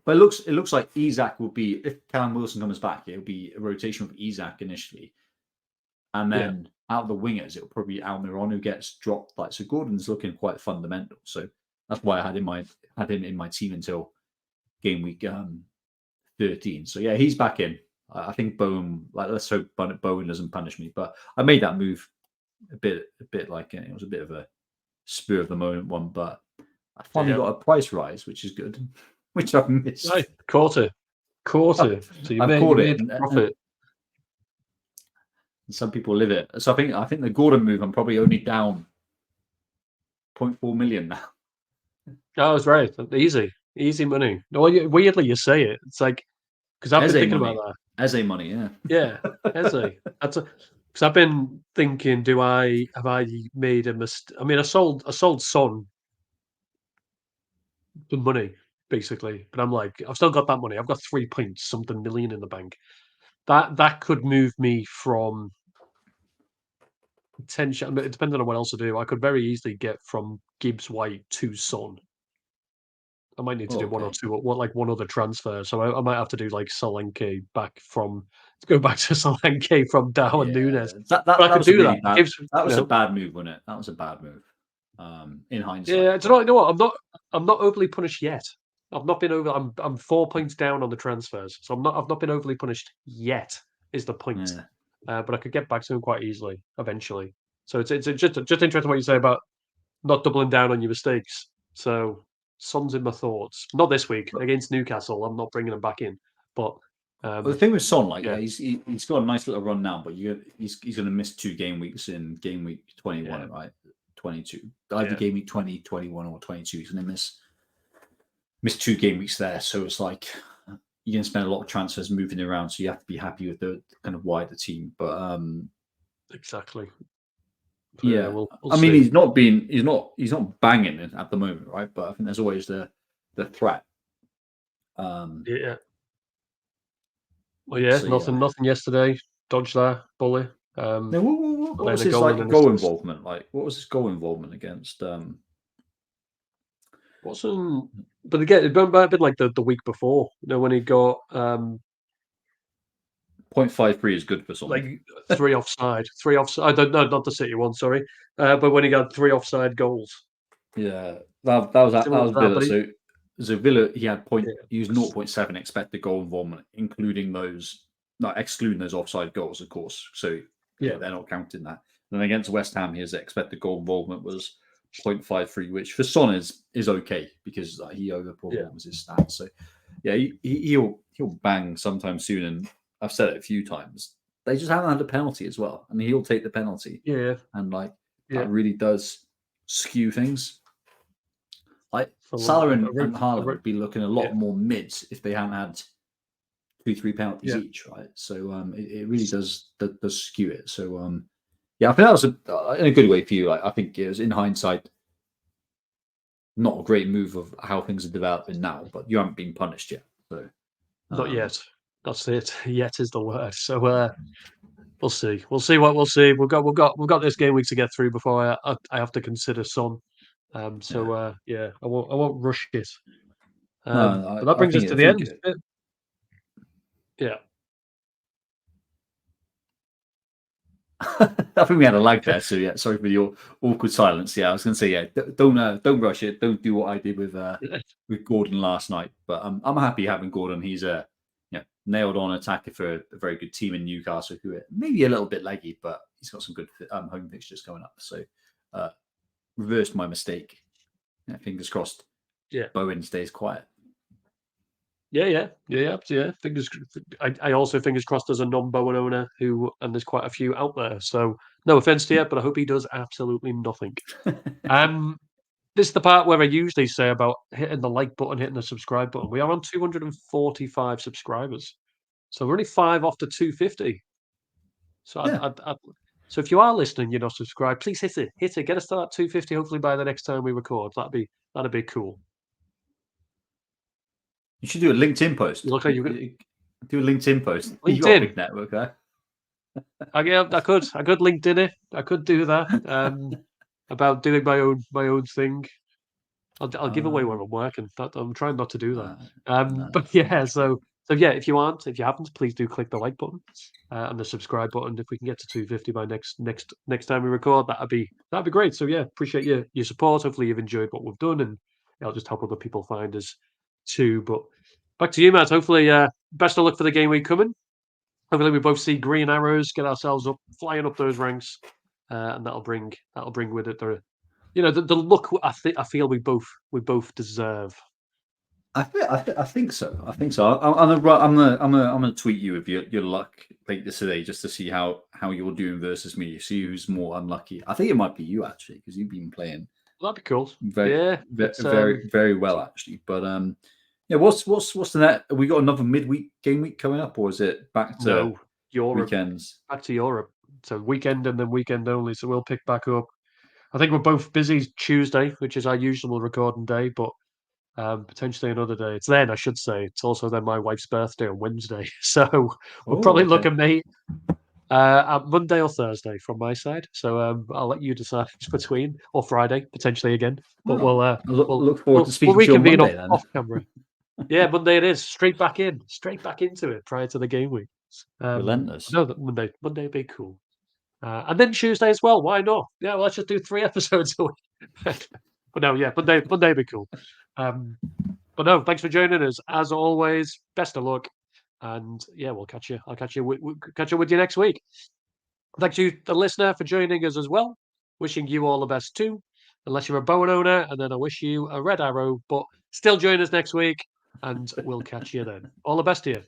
but it looks like Isak will be, if Callum Wilson comes back, it'll be a rotation with Isak initially, and then out of the wingers, it'll probably be Almiron who gets dropped. Like so, Gordon's looking quite fundamental. So that's why I had him in my team until game week 13. So yeah, he's back in. I think Bowen. Like let's hope Bowen doesn't punish me. But I made that move a bit like it was a bit of a spur of the moment one, but I finally got a price rise, which is good, which I've missed. Right, quarter. So you I've caught made it. profit. And some people live it. So I think the Gordon move, I'm probably only down 0.4 million now. Oh, that's right. Easy money. No, weirdly you say it. It's like because I've been thinking about that. Eze money, yeah. Yeah, Eze. Because I've been thinking, have I made a mistake? I mean, I sold Son the money basically, but I'm like, I've still got that money. I've got 3 point something million in the bank. That could move me from potential. Depending on what else I do, I could very easily get from Gibbs White to Son. I might need to do one or two, one other transfer. So I might have to do like Solanke to go back to Solanke from Darwin Núñez. That But I could was do really that. bad. Gibbs, That was a bad move, wasn't it? That was a bad move. In hindsight. Yeah, do you know what? I'm not overly punished yet. I've not been over. I'm 4 points down on the transfers, so I've not been overly punished yet. Is the point? But I could get back to him quite easily eventually. So it's just interesting what you say about not doubling down on your mistakes. So Son's in my thoughts. Not this week against Newcastle. I'm not bringing him back in. But well, the thing with Son, like, he's got a nice little run now, but he's going to miss 2 game weeks in game week 21, right? 22. Either game week 20, 21, or 22. He's going to miss 2 game weeks there. So it's like you're going to spend a lot of transfers moving around. So you have to be happy with the kind of wider team. But exactly. So, yeah, we'll I mean, he's not banging it at the moment, right? But I think there's always the threat. Yeah. Well, yeah, so, nothing yesterday. Dodge that bully. Now, what was his goal involvement like? What was his goal involvement against? Wasn't, but again, it might have been like the week before. When he got 0.53 is good for something. Like 3 offside. I don't know, not the City one, sorry. But when he got 3 offside goals. Yeah, that was Villa. So Villa, he had he was 0.7 expected goal involvement, excluding those offside goals, of course. So they're not counting that. And then against West Ham, his expected goal involvement was 0.53, which for Son is okay because he overperforms his stats. So yeah, he'll bang sometime soon. And I've said it a few times. They just haven't had a penalty as well. I mean, he'll take the penalty. Yeah, and that really does skew things. Like Salah and Haaland would be looking a lot more mids if they hadn't had 2-3 penalties Yeah. each, right? So it really does skew it. So yeah, I think that was in a good way for you. I think it was, in hindsight, not a great move of how things are developing now, but you haven't been punished yet. So Not yet. That's it. Yet is the word. So we'll see. We'll see what we'll see. We've got this game week to get through before I have to consider Son. So yeah, I won't rush it. But that brings us to the end. Yeah. I think we had a lag there, so yeah, sorry for your awkward silence. Yeah, I was going to say, yeah, don't rush it. Don't do what I did with Gordon last night. But I'm happy having Gordon. He's a nailed on attacker for a very good team in Newcastle, who are maybe a little bit leggy, but he's got some good home fixtures coming up. So reversed my mistake. Yeah, fingers crossed. Yeah. Bowen stays quiet. Yeah. I also fingers crossed there's a non-Bowen owner and there's quite a few out there. So no offense to you, but I hope he does absolutely nothing. This is the part where I usually say about hitting the like button, hitting the subscribe button. We are on 245 subscribers, so we're only 5 off to 250. So so if you are listening, you're not subscribed, please hit it, get us to that 250. Hopefully by the next time we record, that'd be cool. You should do a LinkedIn post. Look how you do a LinkedIn post. LinkedIn. You got a big network there. I could LinkedIn it. I could do that. About doing my own thing. I'll give away where I'm working. I'm trying not to do that. But yeah, so yeah, if you haven't, please do click the like button and the subscribe button. If we can get to 250 by next time we record, that'd be great. So yeah, appreciate your support. Hopefully you've enjoyed what we've done, and it'll just help other people find us too. But back to you, Matt. Hopefully, best of luck for the game week coming. Hopefully we both see green arrows, get ourselves flying up those ranks, and that'll bring with it the look I feel we both deserve. I think so. I'm gonna tweet you with your luck later today, just to see how you're doing versus me. See who's more unlucky. I think it might be you, actually, because you've been playing. That'd be cool. Very well, actually. But yeah, what's the net? Have we got another midweek game week coming up, or is it back to Europe weekends? Back to Europe. So weekend and then weekend only. So we'll pick back up. I think we're both busy Tuesday, which is our usual recording day, but potentially another day. It's then, I should say. It's also then my wife's birthday on Wednesday. So we'll probably look at me at Monday or Thursday from my side. So I'll let you decide between, or Friday, potentially again. But we'll look forward to speaking to you on Monday, then. Off camera. Yeah, Monday it is. Straight back into it prior to the game week. Relentless. No, Monday would be cool. And then Tuesday as well. Why not? Yeah, well, let's just do 3 episodes a week. But no, yeah, Monday would be cool. But no, thanks for joining us as always. Best of luck, and yeah, I'll catch you with you next week. Thank you, the listener, for joining us as well. Wishing you all the best too, unless you're a Bowen owner, and then I wish you a red arrow. But still join us next week, and we'll catch you then. All the best to you.